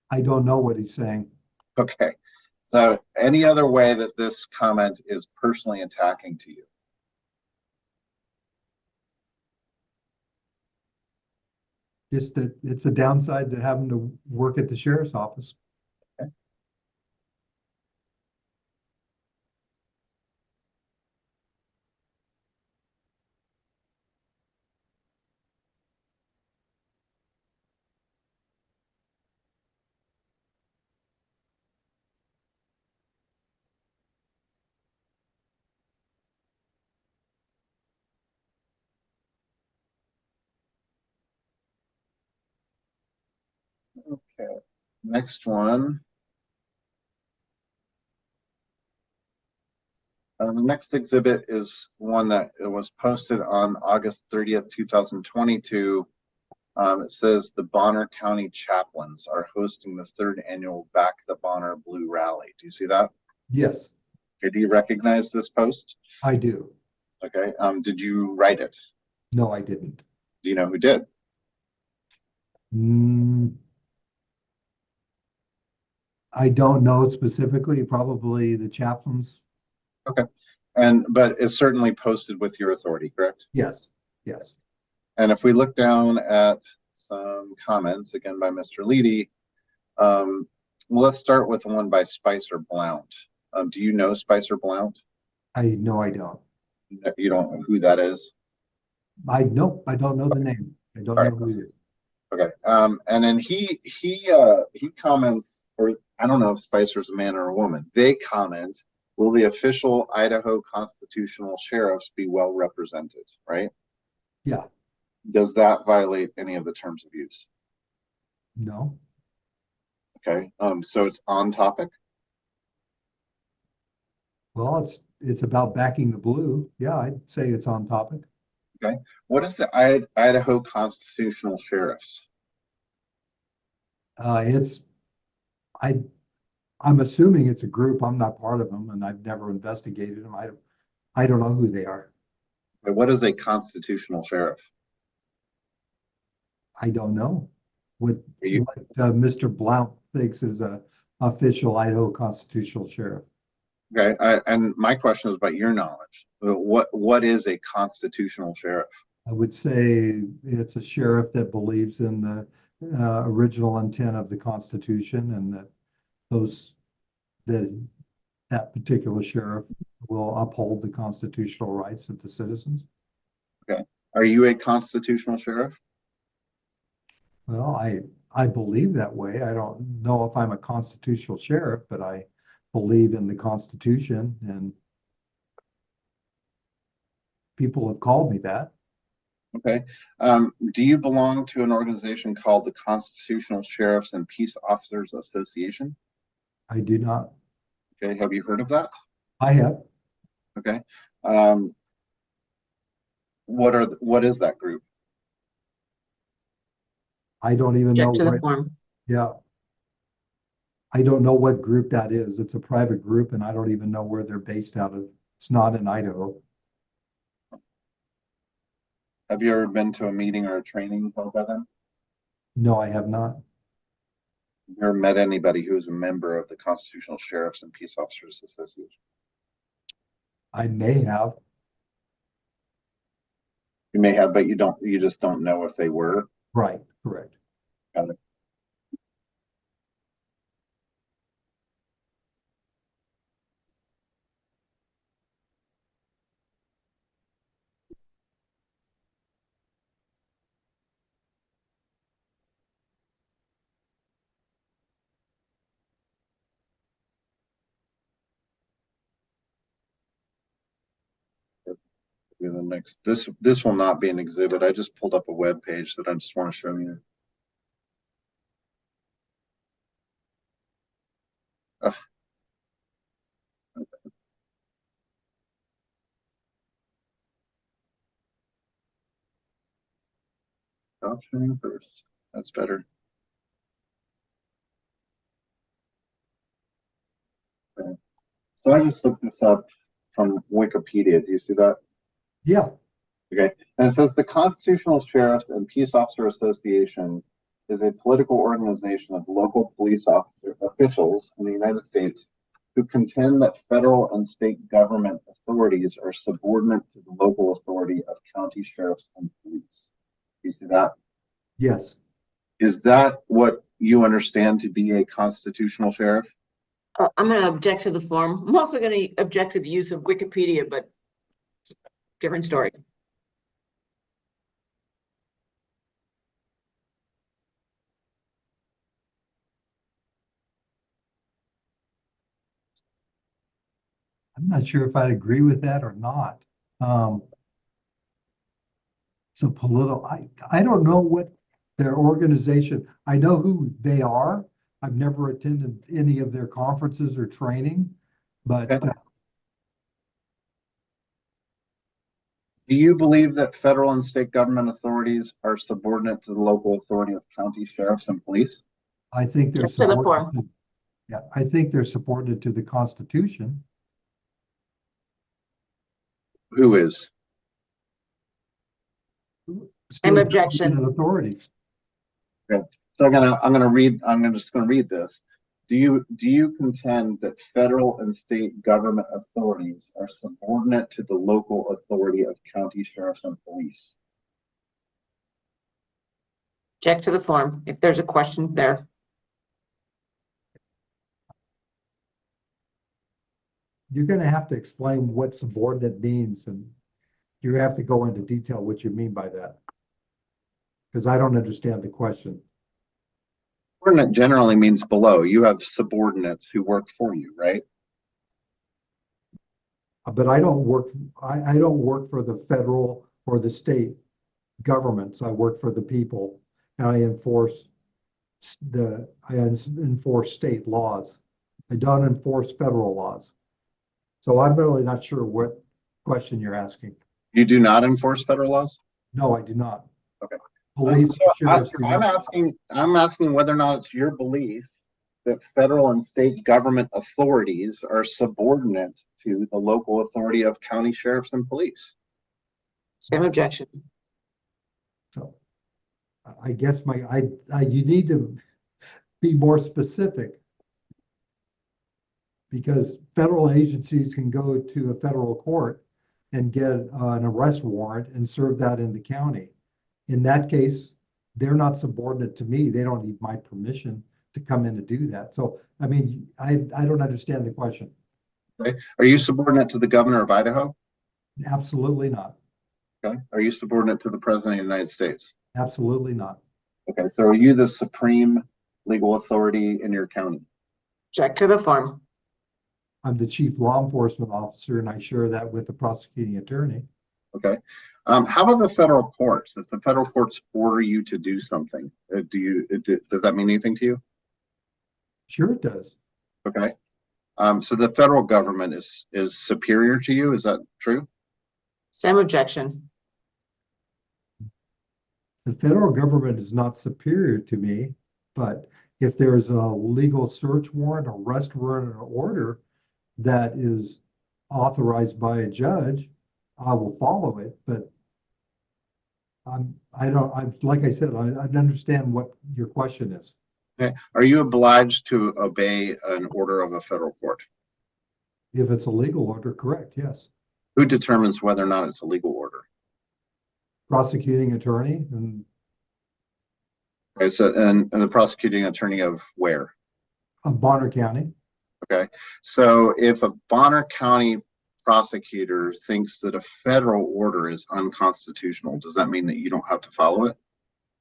I don't know what he's saying. Okay. So any other way that this comment is personally attacking to you? Just that it's a downside to having to work at the sheriff's office. Okay, next one. The next exhibit is one that it was posted on August 30th, 2022. It says the Bonner County chaplains are hosting the 3rd annual Back the Bonner Blue Rally. Do you see that? Yes, Okay, do you recognize this post? I do. Okay, did you write it? No, I didn't. Do you know who did? I don't know specifically, probably the chaplains. Okay, but it's certainly posted with your authority, correct? Yes, yes. And if we look down at some comments, again by Mr. Leighty, well, let's start with one by Spicer Blount. Do you know Spicer Blount? No, I don't. You don't know who that is? I don't know the name. I don't know who it is. Okay. And then he comments, or I don't know if Spicer's a man or a woman. They comment, will the official Idaho Constitutional Sheriffs be well represented, right? Yeah, Does that violate any of the terms of use? no. Okay. So it's on topic. Well, it's about backing the blue. Yeah, I'd say it's on topic. Okay. What is the Idaho Constitutional Sheriffs? I'm assuming it's a group. I'm not part of them and I've never investigated them. I don't know who they are. What is a constitutional sheriff? I don't know what Mr. Blount thinks is a official Idaho constitutional sheriff. Okay. And my question is about your knowledge. What is a constitutional sheriff? I would say it's a sheriff that believes in the original intent of the Constitution and that particular sheriff will uphold the constitutional rights of the citizens. Okay. Are you a constitutional sheriff? Well, I believe that way. I don't know if I'm a constitutional sheriff, but I believe in the Constitution and people have called me that. Okay. Do you belong to an organization called the Constitutional Sheriffs and Peace Officers Association? I do not. Okay. Have you heard of that? I have. Okay. What is that group? I don't even know Object to the what, form. yeah. I don't know what group that is. It's a private group and I don't even know where they're based out of. It's not in Idaho. Have you ever been to a meeting or a training held by them? No, I have not. Have you ever met anybody who's a member of the Constitutional Sheriffs and Peace Officers Association? I may have. You may have, but you just don't know if they were. Right, correct. Got it. The next, this will not be an exhibit. I just pulled up a web page that I just want to show you. Stop sharing first. That's better. Okay. So I just looked this up from Wikipedia. Do you see that? Yeah, Okay. And it says the Constitutional Sheriffs and Peace Officer Association is a political organization of local police officials in the United States who contend that federal and state government authorities are subordinate to the local authority of county sheriffs and police. Do you see that? yes. Is that what you understand to be a constitutional sheriff? I'm going to object to the form. I'm also going to object to the use of Wikipedia, but different story. I'm not sure if I'd agree with that or not. So I don't know Their organization, I know who they are. I've never attended any of their conferences or training, but Okay. Do you believe that federal and state government authorities are subordinate to the local authority of county sheriffs and police? I think they're Check to the subordinate. form. Yeah, I think they're subordinate to the Constitution. Who is? State objection. government authorities. So I'm just gonna read this. Do you contend that federal and state government authorities are subordinate to the local authority of county sheriffs and police? Check to the form if there's a question there. You're gonna have to explain what subordinate means, and you have to go into detail what you mean by that. Because I don't understand the question. Subordinate generally means below. You have subordinates who work for you, right? But I don't work for the federal or the state governments. I work for the people, and I enforce state laws. I don't enforce federal laws. So I'm really not sure what question you're asking. You do not enforce federal laws? No, I do not. Okay. Police, So sheriffs do I'm not. asking whether or not it's your belief that federal and state government authorities are subordinate to the local authority of county sheriffs and police. Same objection. So I guess you need to be more specific. Because federal agencies can go to a federal court and get an arrest warrant and serve that in the county. In that case, they're not subordinate to me. They don't need my permission to come in to do that. So, I mean, I don't understand the question. Okay. Are you subordinate to the governor of Idaho? Absolutely not. Okay. Are you subordinate to the president of the United States? Absolutely not. Okay. So are you the supreme legal authority in your county? Check to the form. I'm the chief law enforcement officer, and I share that with the prosecuting attorney. Okay. How about the federal courts? If the federal courts order you to do something, does that mean anything to you? Sure it does. Okay. So the federal government is superior to you. Is that true? Same objection. The federal government is not superior to me, but if there's a legal search warrant, arrest warrant, or order that is authorized by a judge, I will follow it. But like I said, I understand what your question is. Okay. Are you obliged to obey an order of a federal court? If it's a legal order, correct, yes. Who determines whether or not it's a legal order? Prosecuting attorney and Okay, so and the prosecuting attorney of where? of Bonner County. Okay, so if a Bonner County prosecutor thinks that a federal order is unconstitutional, does that mean that you don't have to follow it?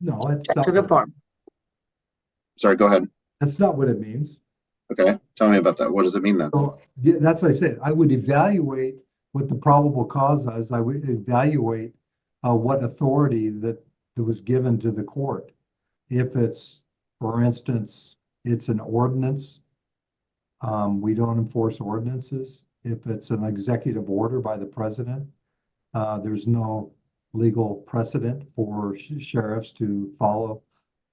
No, it's Check not. to the form. Sorry, go ahead. That's not what it means. Okay, tell me about that. What does it mean then? So yeah, that's what I said. I would evaluate what the probable cause is. I would evaluate what authority that was given to the court. If it's, for instance, it's an ordinance, we don't enforce ordinances. If it's an executive order by the president, there's no legal precedent for sheriffs to follow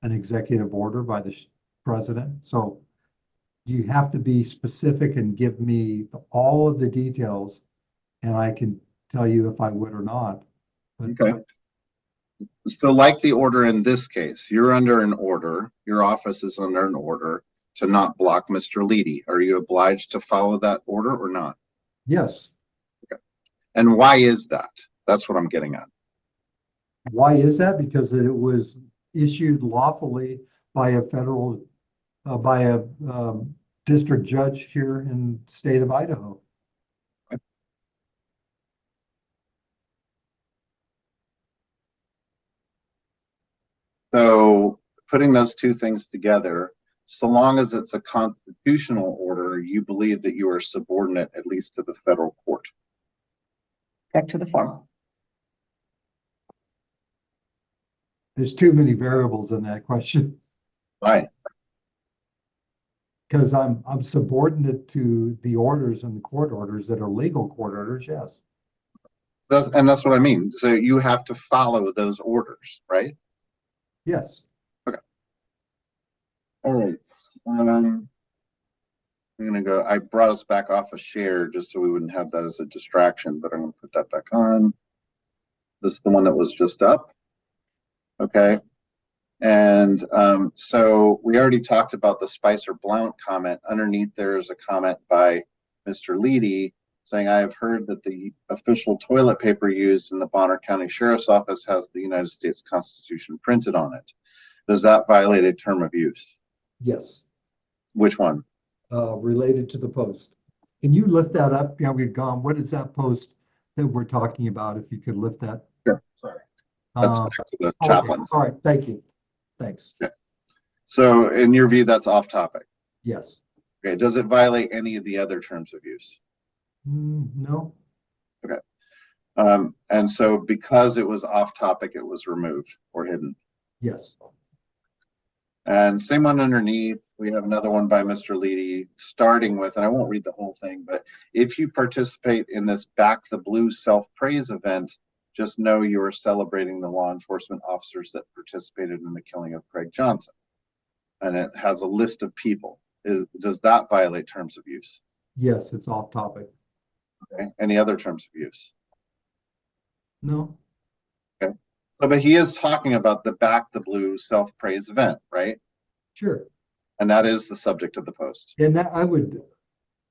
an executive order by the president. So you have to be specific and give me all of the details, and I can tell you if I would or not. But Okay. So like the order in this case, you're under an order, your office is under an order to not block Mr. Leighty. Are you obliged to follow that order or not? yes. And why is that? That's what I'm getting at. Why is that? Because it was issued lawfully by a federal, by a district judge here in the state of Idaho. So putting those two things together, so long as it's a constitutional order, you believe that you are subordinate at least to the federal court. Check to the form. There's too many variables in that question, Why? because I'm subordinate to the orders and the court orders that are legal court orders, yes. That's what I mean. So you have to follow those orders, right? Yes, All right. I'm gonna go, I brought us back off a share just so we wouldn't have that as a distraction, but I'm gonna put that back on. This is the one that was just up. Okay. And so we already talked about the Spicer Blount comment. Underneath there is a comment by Mr. Leighty saying, I have heard that the official toilet paper used in the Bonner County Sheriff's Office has the United States Constitution printed on it. Does that violate a term of use? yes, Which one? related to the post. Can you lift that up? Yeah, we've gone. What is that post that we're talking about? If you could lift that. Sure. Sorry. That's Um, back to the okay, chaplains. all right, thank you. Thanks. Okay. So in your view, that's off topic. Yes. Okay. Does it violate any of the other terms of use? No, And so because it was off topic, it was removed or hidden. yes, And same one underneath, we have another one by Mr. Leighty, starting with, and I won't read the whole thing, but if you participate in this Back the Blue self-praise event, just know you are celebrating the law enforcement officers that participated in the killing of Craig Johnson. And it has a list of people. Does that violate terms of use? yes, it's off topic. Okay. Any other terms of use? No, So, but he is talking about the Back the Blue self-praise event, right? sure. And that is the subject of the post. And that I would,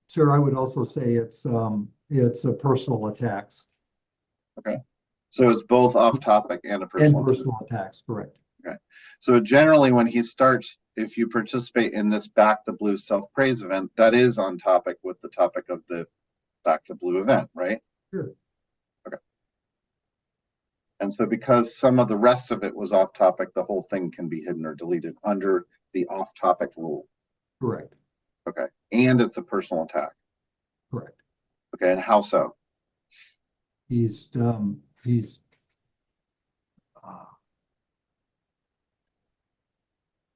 sir, I would also say it's a personal attacks So it's both off topic and a and personal. personal attacks, correct. So generally when he starts, if you participate in this Back the Blue self-praise event, that is on topic with the topic of the Back the Blue event, right? Sure. Okay. And so because some of the rest of it was off topic, the whole thing can be hidden or deleted under the off topic rule. Correct, Okay. And it's a personal attack. correct. Okay. And how so? He's uh,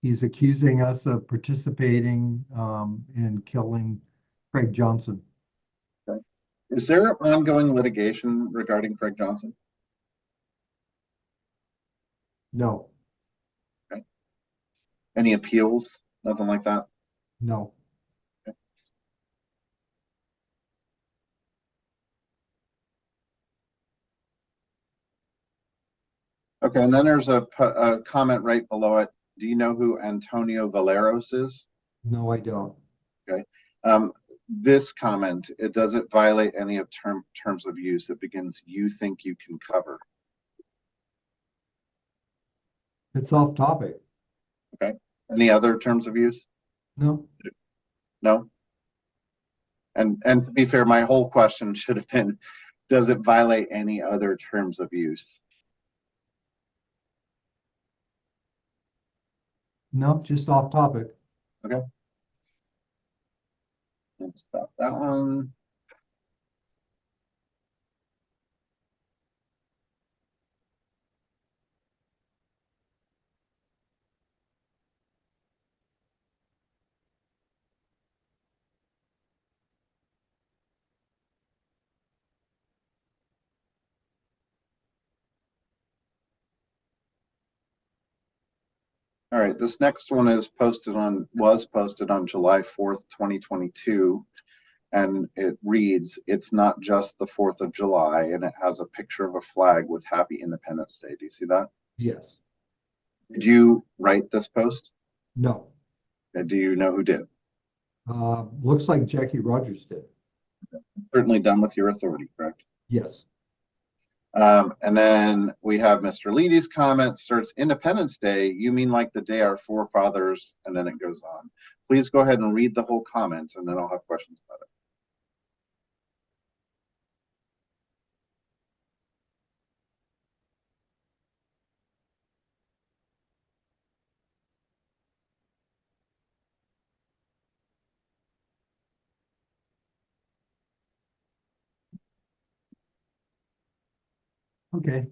he's accusing us of participating in killing Craig Johnson. Is there ongoing litigation regarding Craig Johnson? No, Any appeals? Nothing like that? no, Okay. And then there's a comment right below it. Do you know who Antonio Valeros is? no, I don't. This comment, it doesn't violate any of terms of use. It begins, you think you can cover. It's off topic. Any other terms of use? No, No? And to be fair, my whole question should have been, does it violate any other terms of use? no, just off topic. Let's stop that one. All right, this next one was posted on July 4th, 2022. And it reads, it's not just the 4th of July, and it has a picture of a flag with Happy Independence Day. Do you see that? Yes, Did you write this post? no. Do you know who did? Looks like Jackie Rogers did. Certainly done with your authority, correct? Yes, And then we have Mr. Leighty's comment starts Independence Day. You mean like the day our forefathers, and then it goes on. Please go ahead and read the whole comment, and then I'll have questions about it. okay.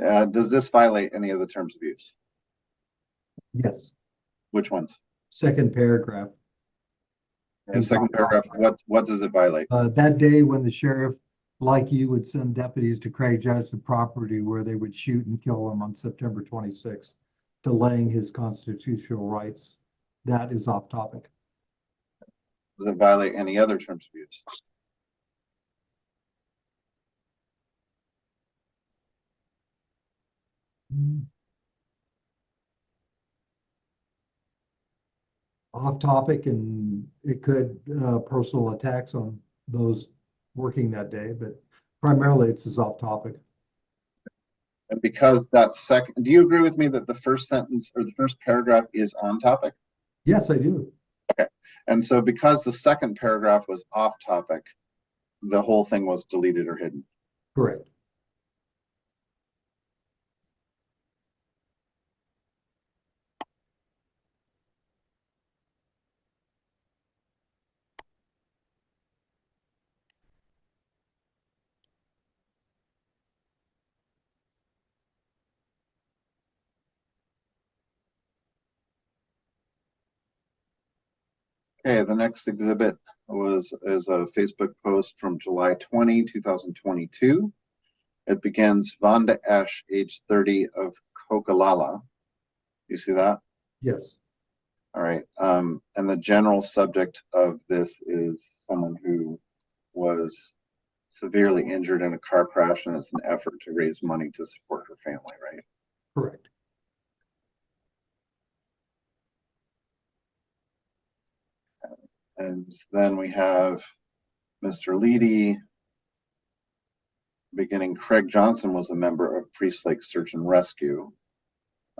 Does this violate any of the terms of use? Yes, Which ones? second paragraph. And second paragraph, what does it violate? That day when the sheriff, like you, would send deputies to Craig Judge the property where they would shoot and kill him on September 26th, delaying his constitutional rights. That is off topic. Does it violate any other terms of use? Off topic, and it could personal attacks on those working that day, but primarily it's just off topic. And because that second, do you agree with me that the first sentence or the first paragraph is on topic? Yes, I do. And so because the second paragraph was off topic, the whole thing was deleted or hidden. Correct. Okay, the next exhibit is a Facebook post from July 20, 2022. It begins Vonda Esch, age 30 of Kokalala. You see that? Yes. All right. And the general subject of this is someone who was severely injured in a car crash, and it's an effort to raise money to support her family, right? Correct. And then we have Mr. Leighty. Beginning, Craig Johnson was a member of Priest Lake Search and Rescue.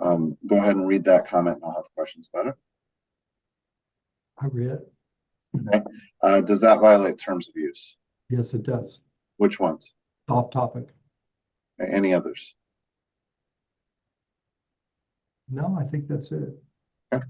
Go ahead and read that comment and I'll have questions about it. I read it. Okay. Does that violate terms of use? Yes, it does. Which ones? Off topic. Any others? No, I think that's it. Okay.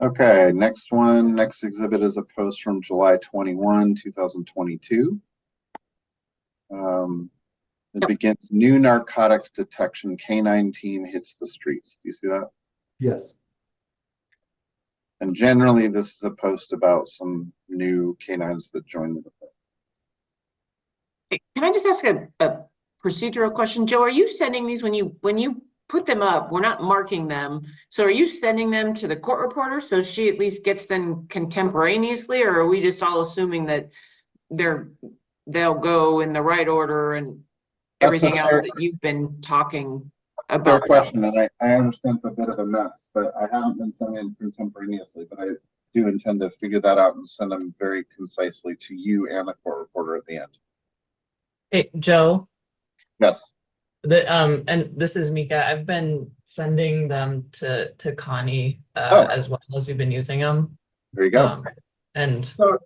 Okay, next exhibit is a post from July 21, 2022. It begins, new narcotics detection canine team hits the streets. Do you see that? Yes. And generally, this is a post about some new canines that joined the department. Can I just ask a procedural question? Joe, are you sending these when you put them up? We're not marking them. So are you sending them to the court reporter so she at least gets them contemporaneously, or are we just all assuming that they'll go in the right order and everything else that you've been talking about? Fair question, and I understand it's a bit of a mess, but I haven't been sending them contemporaneously, but I do intend to figure that out and send them very concisely to you and the court reporter at the end. Hey, Joe. Yes. And this is Mika. I've been sending them to Connie as well as we've been using them. There you go. And So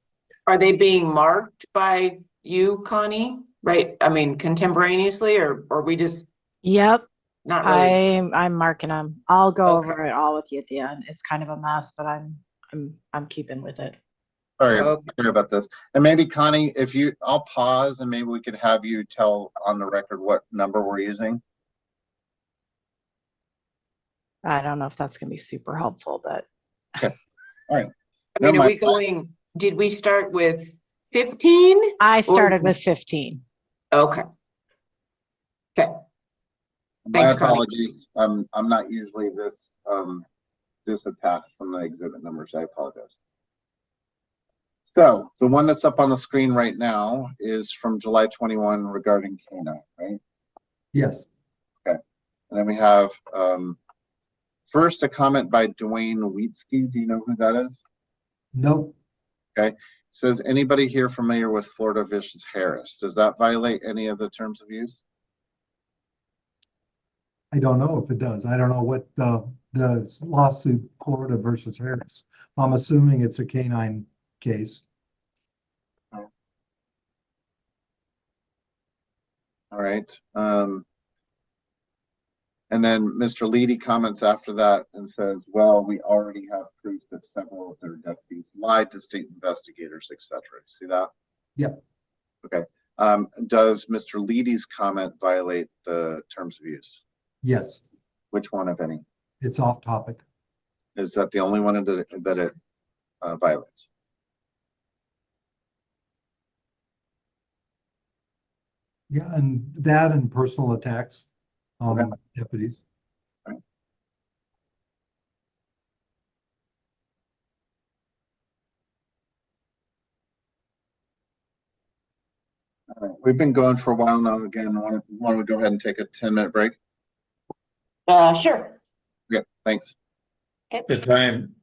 are they being marked by you, Connie? Right? I mean, contemporaneously, or we just Yep, not really? I'm marking them. I'll go Okay. over it all with you at the end. It's kind of a mess, but I'm keeping with it. Sorry, Okay. sorry about this. And maybe Connie, I'll pause and maybe we could have you tell on the record what number we're using. I don't know if that's gonna be super helpful, but All right. I mean, Never are we mind. going, did we start with 15? I started with 15. Okay. Okay. My Thanks, Connie. apologies. I'm not usually this disattached from the exhibit numbers. I apologize. So the one that's up on the screen right now is from July 21 regarding canine, right? Yes. And then we have first a comment by Dwayne Wheatsky. Do you know who that is? Nope. Okay. Says, anybody here familiar with Florida versus Harris? Does that violate any of the terms of use? I don't know if it does. I don't know what the lawsuit, Florida versus Harris. I'm assuming it's a canine case. All right. And then Mr. Leighty comments after that and says, well, we already have proof that several of their deputies lied to state investigators, etc. See that? Yep. Okay. Does Mr. Leighty's comment violate the terms of use? Yes, Which one, if any? it's off topic. Is that the only one that it violates? Yeah, and that and personal attacks on Okay. deputies. All right. We've been going for a while now. Again, why don't we go ahead and take a 10-minute break? Sure. Yeah, thanks. The time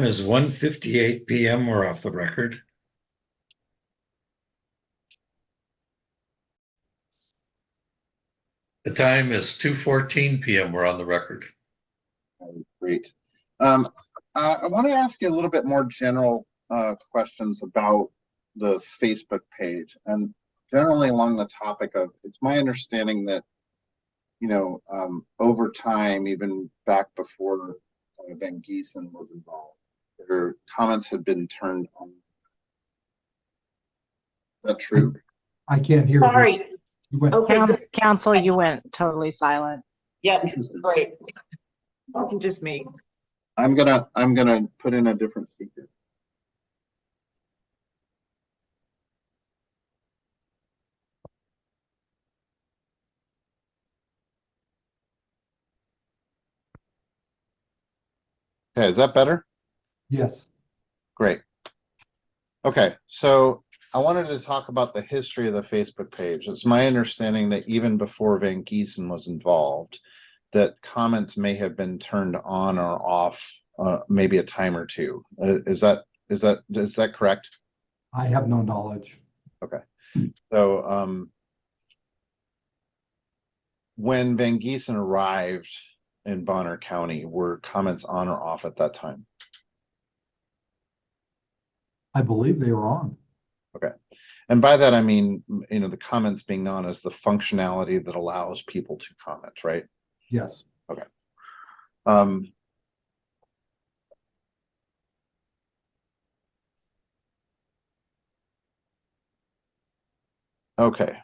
is 1:58 PM. We're off the record. The time is 2:14 PM. We're on the record. Great. I want to ask you a little bit more general questions about the Facebook page, and generally along the topic of, it's my understanding that, you know, over time, even back before Van Giesen was involved, their comments had been turned on. Is that true? I can't hear. Sorry. You went- Okay, good. Council, you went totally silent. Yep, Interesting. great. Just me. I'm gonna put in a different speaker. Okay, is that better? Yes, Great. Okay, so I wanted to talk about the history of the Facebook page. It's my understanding that even before Van Giesen was involved, that comments may have been turned on or off, maybe a time or two. Is that correct? I have no knowledge. Okay. So when Van Giesen arrived in Bonner County, were comments on or off at that time? I believe they were on. Okay. And by that, I mean, you know, the comments being on is the functionality that allows people to comment, right? Yes. Okay. Okay.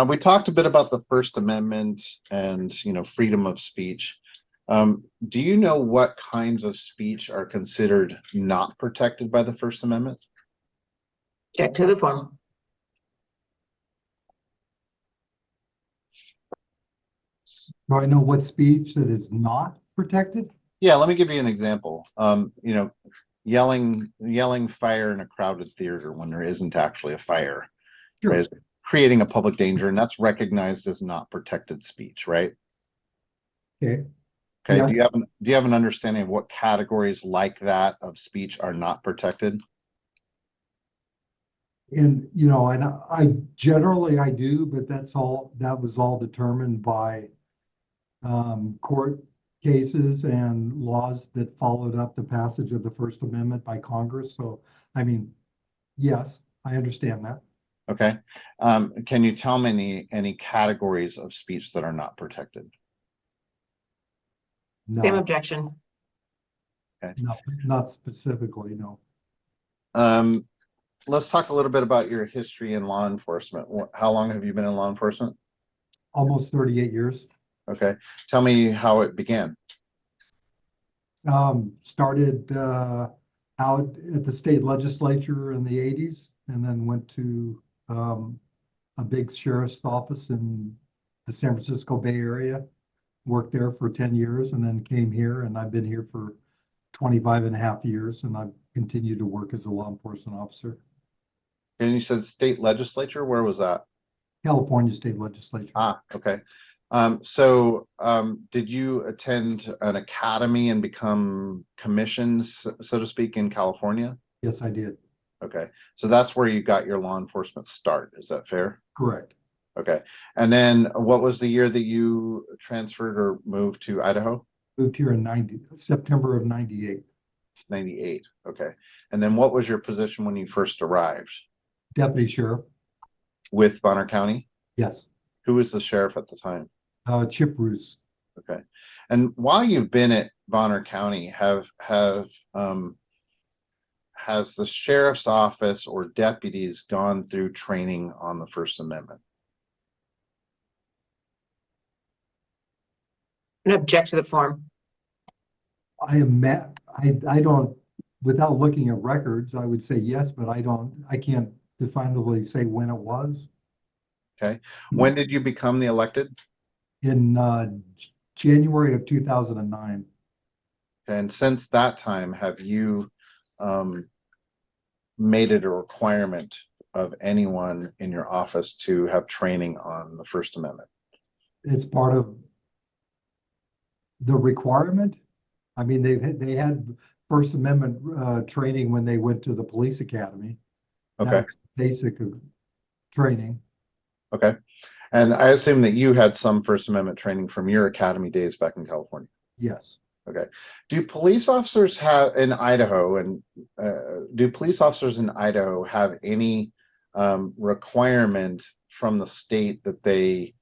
We talked a bit about the First Amendment and, you know, freedom of speech. Do you know what kinds of speech are considered not protected by the First Amendment? Check to the form. Do I know what speech that is not protected? Yeah, let me give you an example. You know, yelling fire in a crowded theater when there isn't actually a fire, Sure. right, is creating a public danger, and that's recognized as not protected speech, right? Okay. Okay. Yeah. Do you have an understanding of what categories like that of speech are not protected? And, you know, and I generally I do, but that was all determined by court cases and laws that followed up the passage of the First Amendment by Congress. So, I mean, yes, I understand that. Okay. Can you tell me any categories of speech that are not protected? Same No, objection. not specifically, no. Let's talk a little bit about your history in law enforcement. How long have you been in law enforcement? Almost 38 years. Okay. Tell me how it began. Started out at the state legislature in the 80s and then went to a big sheriff's office in the San Francisco Bay Area. Worked there for 10 years and then came here, and I've been here for 25 and a half years, and I've continued to work as a law enforcement officer. And you said state legislature, where was that? California State Legislature. Ah, okay. So did you attend an academy and become commissioned, so to speak, in California? Yes, I did. Okay, so that's where you got your law enforcement start. Is that fair? Correct. Okay. And then what was the year that you transferred or moved to Idaho? Moved here in September of 98. 98. Okay. And then what was your position when you first arrived? Deputy sheriff, With Bonner County? yes. Who was the sheriff at the time? Chip Roos. Okay. And while you've been at Bonner County, has the sheriff's office or deputies gone through training on the First Amendment? An object to the form. I don't, without looking at records, I would say yes, but I can't definitively say when it was. Okay. When did you become the elected? In January of 2009. And since that time, have you made it a requirement of anyone in your office to have training on the First Amendment? It's part of the requirement. I mean, they had First Amendment training when they went to the police academy. That Okay. was basic training. Okay. And I assume that you had some First Amendment training from your academy days back in California. Yes. Okay. Do police officers have in Idaho and do police officers in Idaho have any requirement from the state that they,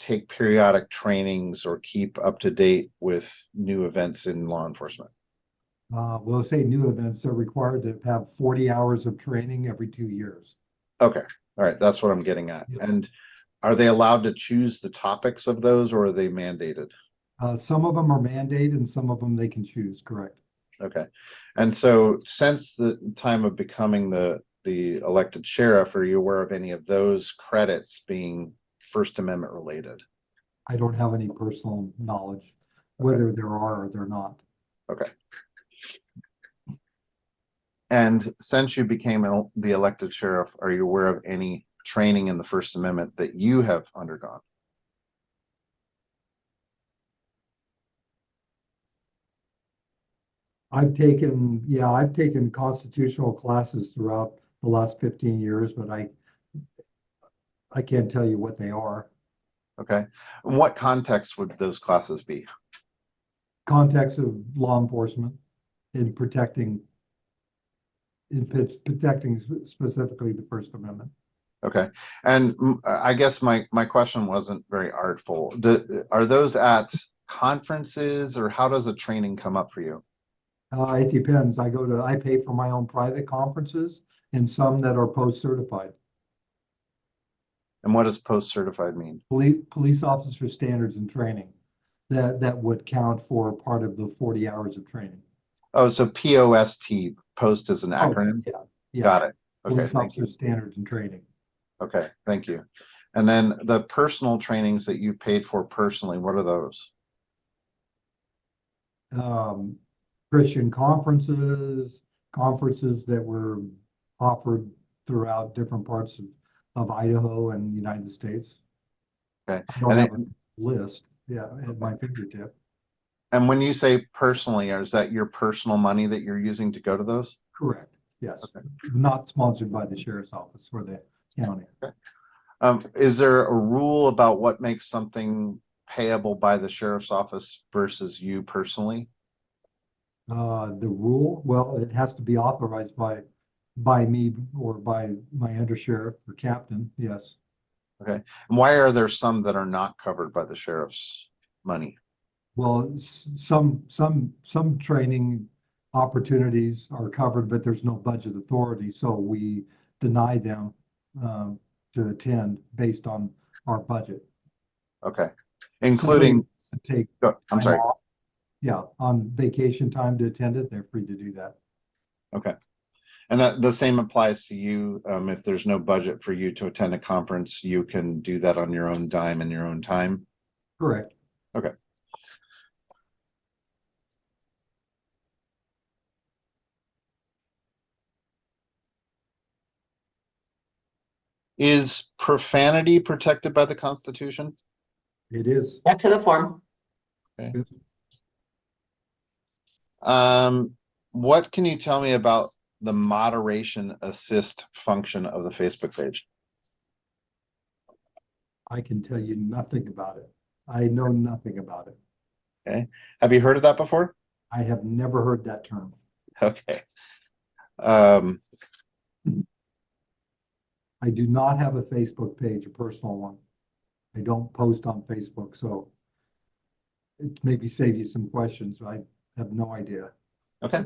take periodic trainings or keep up to date with new events in law enforcement? We'll say new events are required to have 40 hours of training every 2 years. Okay. All right. That's what I'm getting at. Yes. And are they allowed to choose the topics of those, or are they mandated? Some of them are mandated and some of them they can choose, correct? Okay. And so since the time of becoming the elected sheriff, are you aware of any of those credits being First Amendment related? I don't have any personal knowledge, whether there are or there not. Okay. And since you became the elected sheriff, are you aware of any training in the First Amendment that you have undergone? I've taken constitutional classes throughout the last 15 years, but I can't tell you what they are. Okay. And what context would those classes be? Context of law enforcement in protecting specifically the First Amendment. Okay. And I guess my question wasn't very artful. Are those at conferences, or how does a training come up for you? It depends. I pay for my own private conferences and some that are post-certified. And what does post-certified mean? Police officer standards and training that would count for part of the 40 hours of training. Oh, so POST, post is an acronym? Yeah. Got it. Okay, Police thank officer you. standards and training. Okay, thank you. And then the personal trainings that you've paid for personally, what are those? Christian conferences that were offered throughout different parts of Idaho and the United States. Okay. I don't And have a list, at my fingertip. And when you say personally, is that your personal money that you're using to go to those? Correct, yes. Okay. Not sponsored by the sheriff's office or the county. Okay. Is there a rule about what makes something payable by the sheriff's office versus you personally? The rule, well, it has to be authorized by me or by my undersheriff or captain, yes. Okay. And why are there some that are not covered by the sheriff's money? Well, some training opportunities are covered, but there's no budget authority, so we deny them to attend based on our budget. Okay. Including, Take I'm time sorry. off. Yeah, on vacation time to attend it, they're free to do that. Okay. And that the same applies to you. If there's no budget for you to attend a conference, you can do that on your own dime and your own time. Correct. Okay. Is profanity protected by the Constitution? It is. Back to the form. What can you tell me about the moderation assist function of the Facebook page? I can tell you nothing about it. I know nothing about it. Okay. Have you heard of that before? I have never heard that term. Okay. I do not have a Facebook page, a personal one. I don't post on Facebook, so it maybe save you some questions. I have no idea. Okay.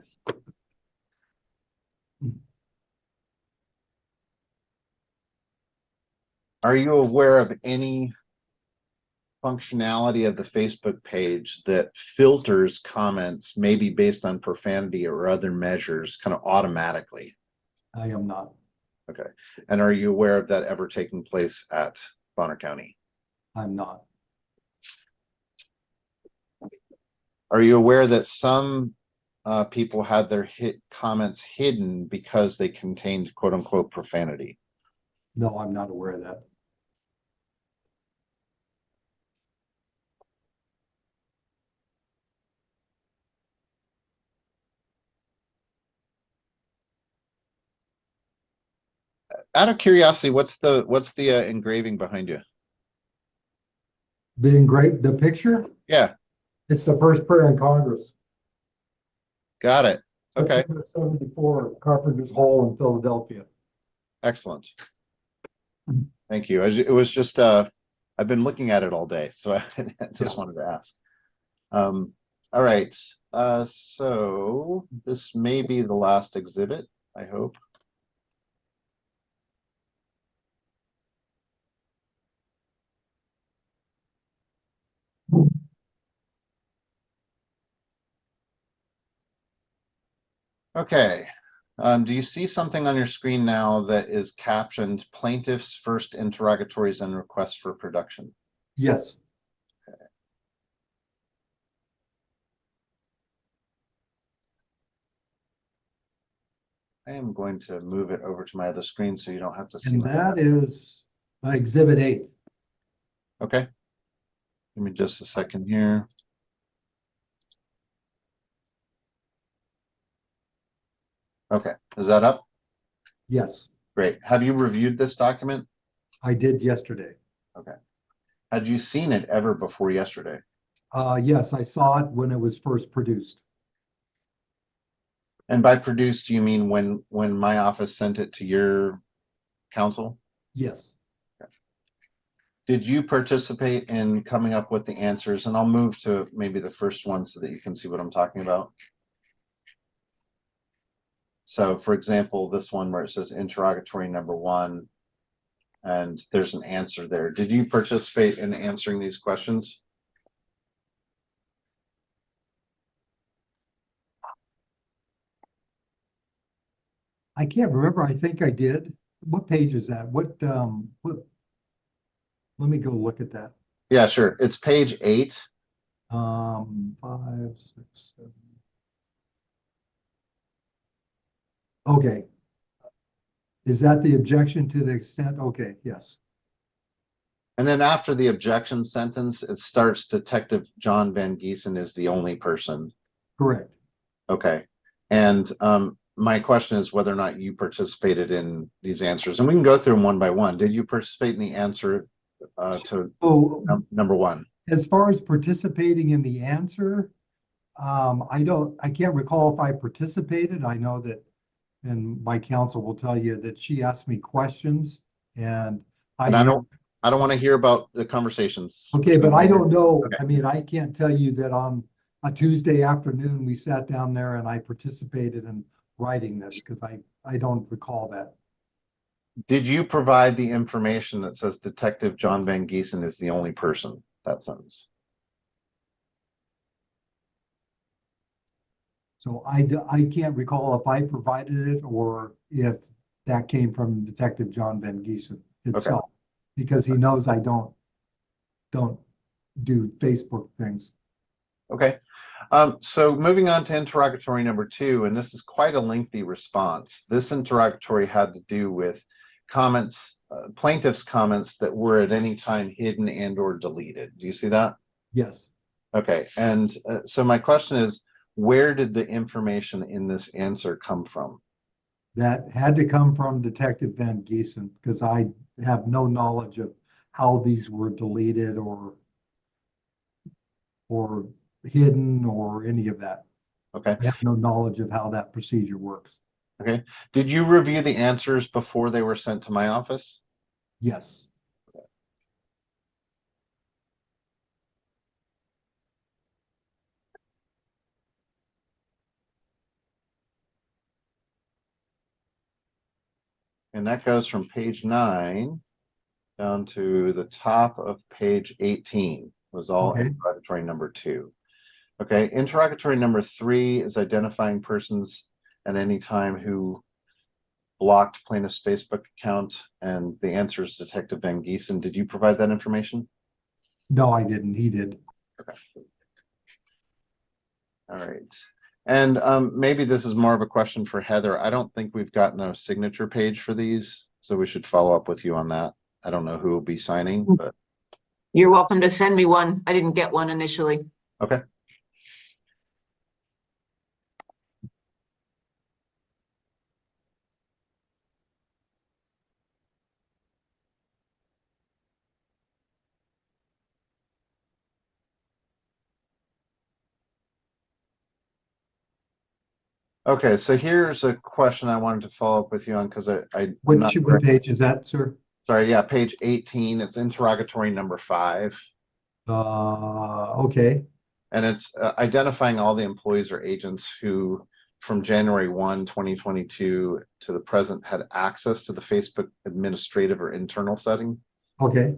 Are you aware of any functionality of the Facebook page that filters comments, maybe based on profanity or other measures, kind of automatically? I am not. Okay. And are you aware of that ever taking place at Bonner County? I'm not. Are you aware that some people had their comments hidden because they contained quote unquote profanity? No, I'm not aware of that. Out of curiosity, what's the engraving behind you? The engraved, the picture, Yeah, it's the first prayer in Congress. got it. Okay, September 74, Carpenter's Hall in Philadelphia. excellent. Thank you. It was just I've been looking at it all day, so I just wanted to ask. All right. So this may be the last exhibit, I hope. Okay. Do you see something on your screen now that is captioned plaintiff's first interrogatories and requests for production? Yes. I am going to move it over to my other screen so you don't have to see And my. that is Exhibit 8. Okay. Give me just a second here. Okay, is that up? Yes, Great. Have you reviewed this document? I did yesterday. Okay. Had you seen it ever before yesterday? Yes, I saw it when it was first produced. And by produced, do you mean when my office sent it to your counsel? Yes, Did you participate in coming up with the answers? And I'll move to maybe the first one so that you can see what I'm talking about. So for example, this one where it says interrogatory number 1, and there's an answer there. Did you participate in answering these questions? I can't remember. I think I did. What page is that? What, let me go look at that. Yeah, sure. It's page 8. 5, 6, 7. Okay. Is that the objection to the extent? Okay, yes. And then after the objection sentence, it starts Detective John Van Giesen is the only person. Correct. Okay. And my question is whether or not you participated in these answers. And we can go through them one by one. Did you participate in the answer to number 1? As far as participating in the answer, I can't recall if I participated. I know that, and my counsel will tell you that she asked me questions and And I don't want to hear about the conversations. Okay, but I don't know. Okay. I mean, I can't tell you that on a Tuesday afternoon, we sat down there and I participated in writing this because I don't recall that. Did you provide the information that says Detective John Van Giesen is the only person? That sentence. So I can't recall if I provided it or if that came from Detective John Van Giesen itself, because he knows I don't do Facebook things. Okay. So moving on to interrogatory number 2, and this is quite a lengthy response. This interrogatory had to do with comments, plaintiff's comments that were at any time hidden and or deleted. Do you see that? Yes. Okay. And so my question is, where did the information in this answer come from? That had to come from Detective Van Giesen because I have no knowledge of how these were deleted or hidden or any of that. Okay, I have no knowledge of how that procedure works. okay. Did you review the answers before they were sent to my office? Yes. And that goes from page 9 down to the top of page 18 was all Okay. interrogatory number 2. Okay, interrogatory number 3 is identifying persons at any time who blocked plaintiff's Facebook account, and the answer is Detective Van Giesen. Did you provide that information? No, I didn't. He did. Okay. All right. And maybe this is more of a question for Heather. I don't think we've gotten a signature page for these, so we should follow up with you on that. I don't know who will be signing, but You're welcome to send me one. I didn't get one initially. okay. Okay, so here's a question I wanted to follow up with you on because I'm not What page is that, sir? sorry, yeah, page 18. It's interrogatory number 5. Okay. And it's identifying all the employees or agents who from January 1, 2022 to the present had access to the Facebook administrative or internal setting. Okay.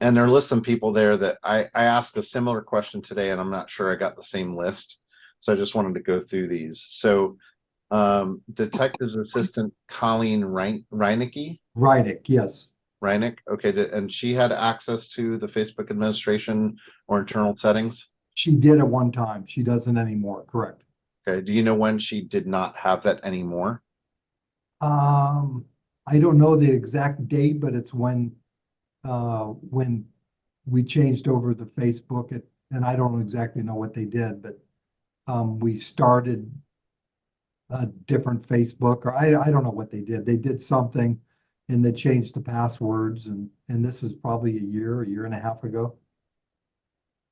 And there are lists some people there that I asked a similar question today, and I'm not sure I got the same list. So I just wanted to go through these. So Detective's Assistant Colleen Reinicke. Reidick, yes. Reinick, okay, and she had access to the Facebook administration or internal settings? She did at one time. She doesn't anymore, correct. Okay, do you know when she did not have that anymore? I don't know the exact date, but it's when we changed over the Facebook, and I don't exactly know what they did, but we started a different Facebook, or I don't know what they did. They did something and they changed the passwords, and this was probably a year and a half ago.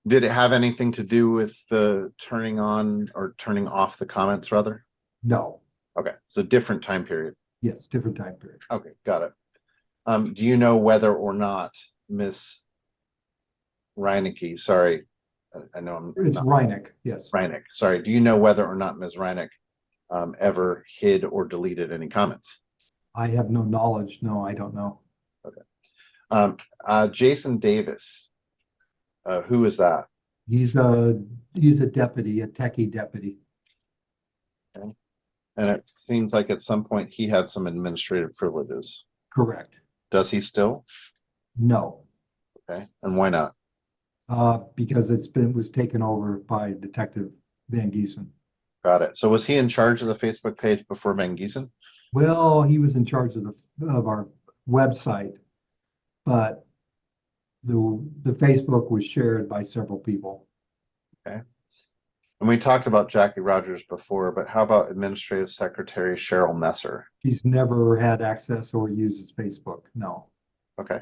Did it have anything to do with the turning on or turning off the comments rather? No, Okay, so different time period. yes, different time period. Okay, got it. Do you know whether or not Miss Reinicke, sorry, I know I'm It's not Reineck, yes. Reinick, sorry. Do you know whether or not Ms. Reinick ever hid or deleted any comments? I have no knowledge. No, I don't know. Jason Davis, who is that? He's a deputy, a techie deputy. Okay. And it seems like at some point he had some administrative privileges. Correct. Does he still? No, Okay, and why not? because was taken over by Detective Van Giesen. Got it. So was he in charge of the Facebook page before Van Giesen? Well, he was in charge of our website, but the Facebook was shared by several people. Okay. And we talked about Jackie Rogers before, but how about Administrative Secretary Cheryl Messer? He's never had access or uses Facebook. No, Okay.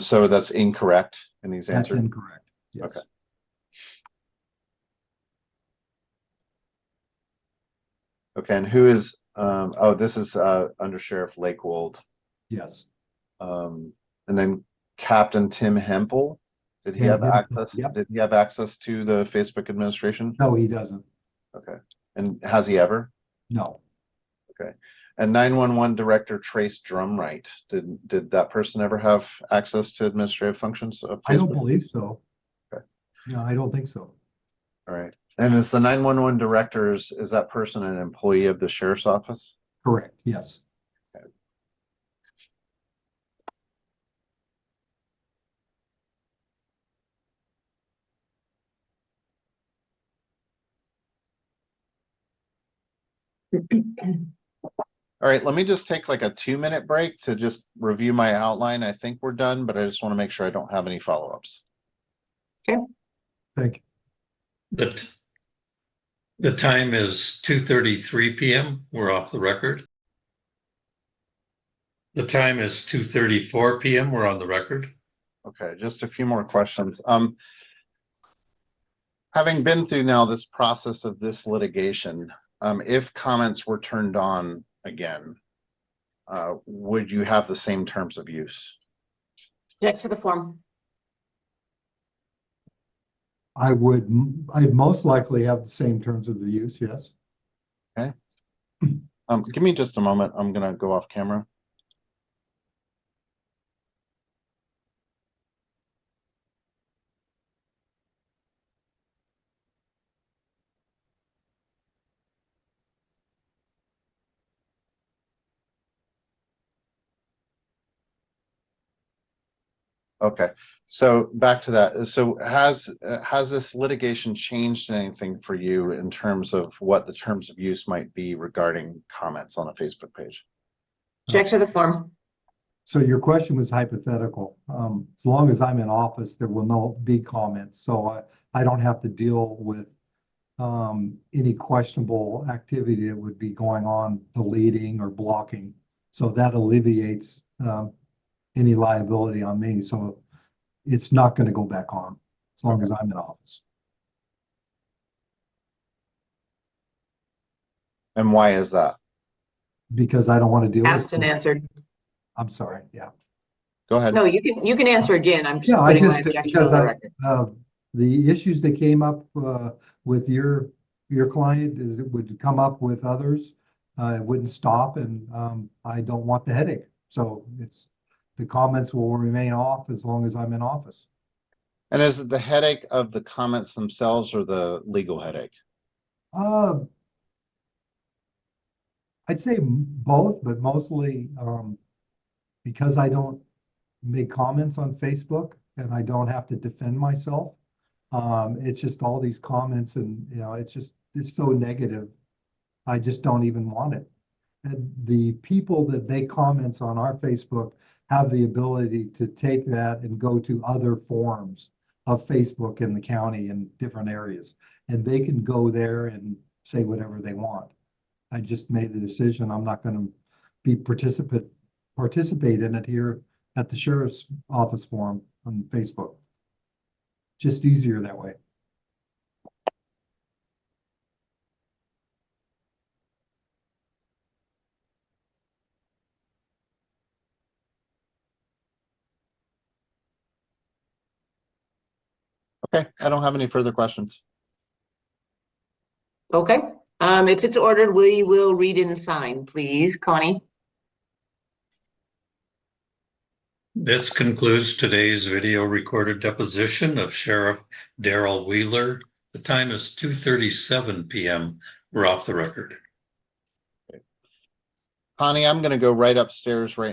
So that's incorrect in these that's answers? incorrect. Yes. Okay. Okay, and who is, oh, this is Under Sheriff Lakewold. Yes. And then Captain Tim Hempel, did he have access? Yep. Did he have access to the Facebook administration? No, he doesn't. Okay. And has he ever? No. Okay. And 911 Director Trace Drumright, did that person ever have access to administrative functions of Facebook? I don't believe so. Okay. No, I don't think so. All right. And is the 911 Director, is that person an employee of the Sheriff's Office? Correct. Yes. All right, let me just take like a 2-minute break to just review my outline. I think we're done, but I just want to make sure I don't have any follow-ups. Thank you. The time is 2:33 p.m. We're off the record. The time is 2:34 PM. We're on the record. Okay, just a few more questions. Having been through now this process of this litigation, if comments were turned on again, would you have the same terms of use? Check for the form. I'd most likely have the same terms of the use, yes. Give me just a moment. I'm gonna go off camera. Okay, so back to that. So has this litigation changed anything for you in terms of what the terms of use might be regarding comments on a Facebook page? Check for the form. So your question was hypothetical. As long as I'm in office, there will not be comments. So I don't have to deal with any questionable activity that would be going on, deleting or blocking. So that alleviates any liability on me. So it's not going to go back on as long as I'm in office. And why is that? Because I don't want to deal with Asked and answered. I'm sorry. Yeah. Go ahead. No, you can answer again. I'm just Yeah, I putting my just, objection because on the record. the issues that came up with your client is it would come up with others. It wouldn't stop, and I don't want the headache. So the comments will remain off as long as I'm in office. And is it the headache of the comments themselves or the legal headache? I'd say both, but mostly because I don't make comments on Facebook and I don't have to defend myself. It's just all these comments and, it's so negative. I just don't even want it. And the people that make comments on our Facebook have the ability to take that and go to other forums of Facebook in the county in different areas. And they can go there and say whatever they want. I just made the decision. I'm not going to be participate in it here at the sheriff's office forum on Facebook. Just easier that way. Okay, I don't have any further questions. Okay. If it's ordered, we will read and sign, please, Connie. This concludes today's video recorded deposition of Sheriff Darrell Wheeler. The time is 2:37 PM. We're off the record. Connie, I'm gonna go right upstairs right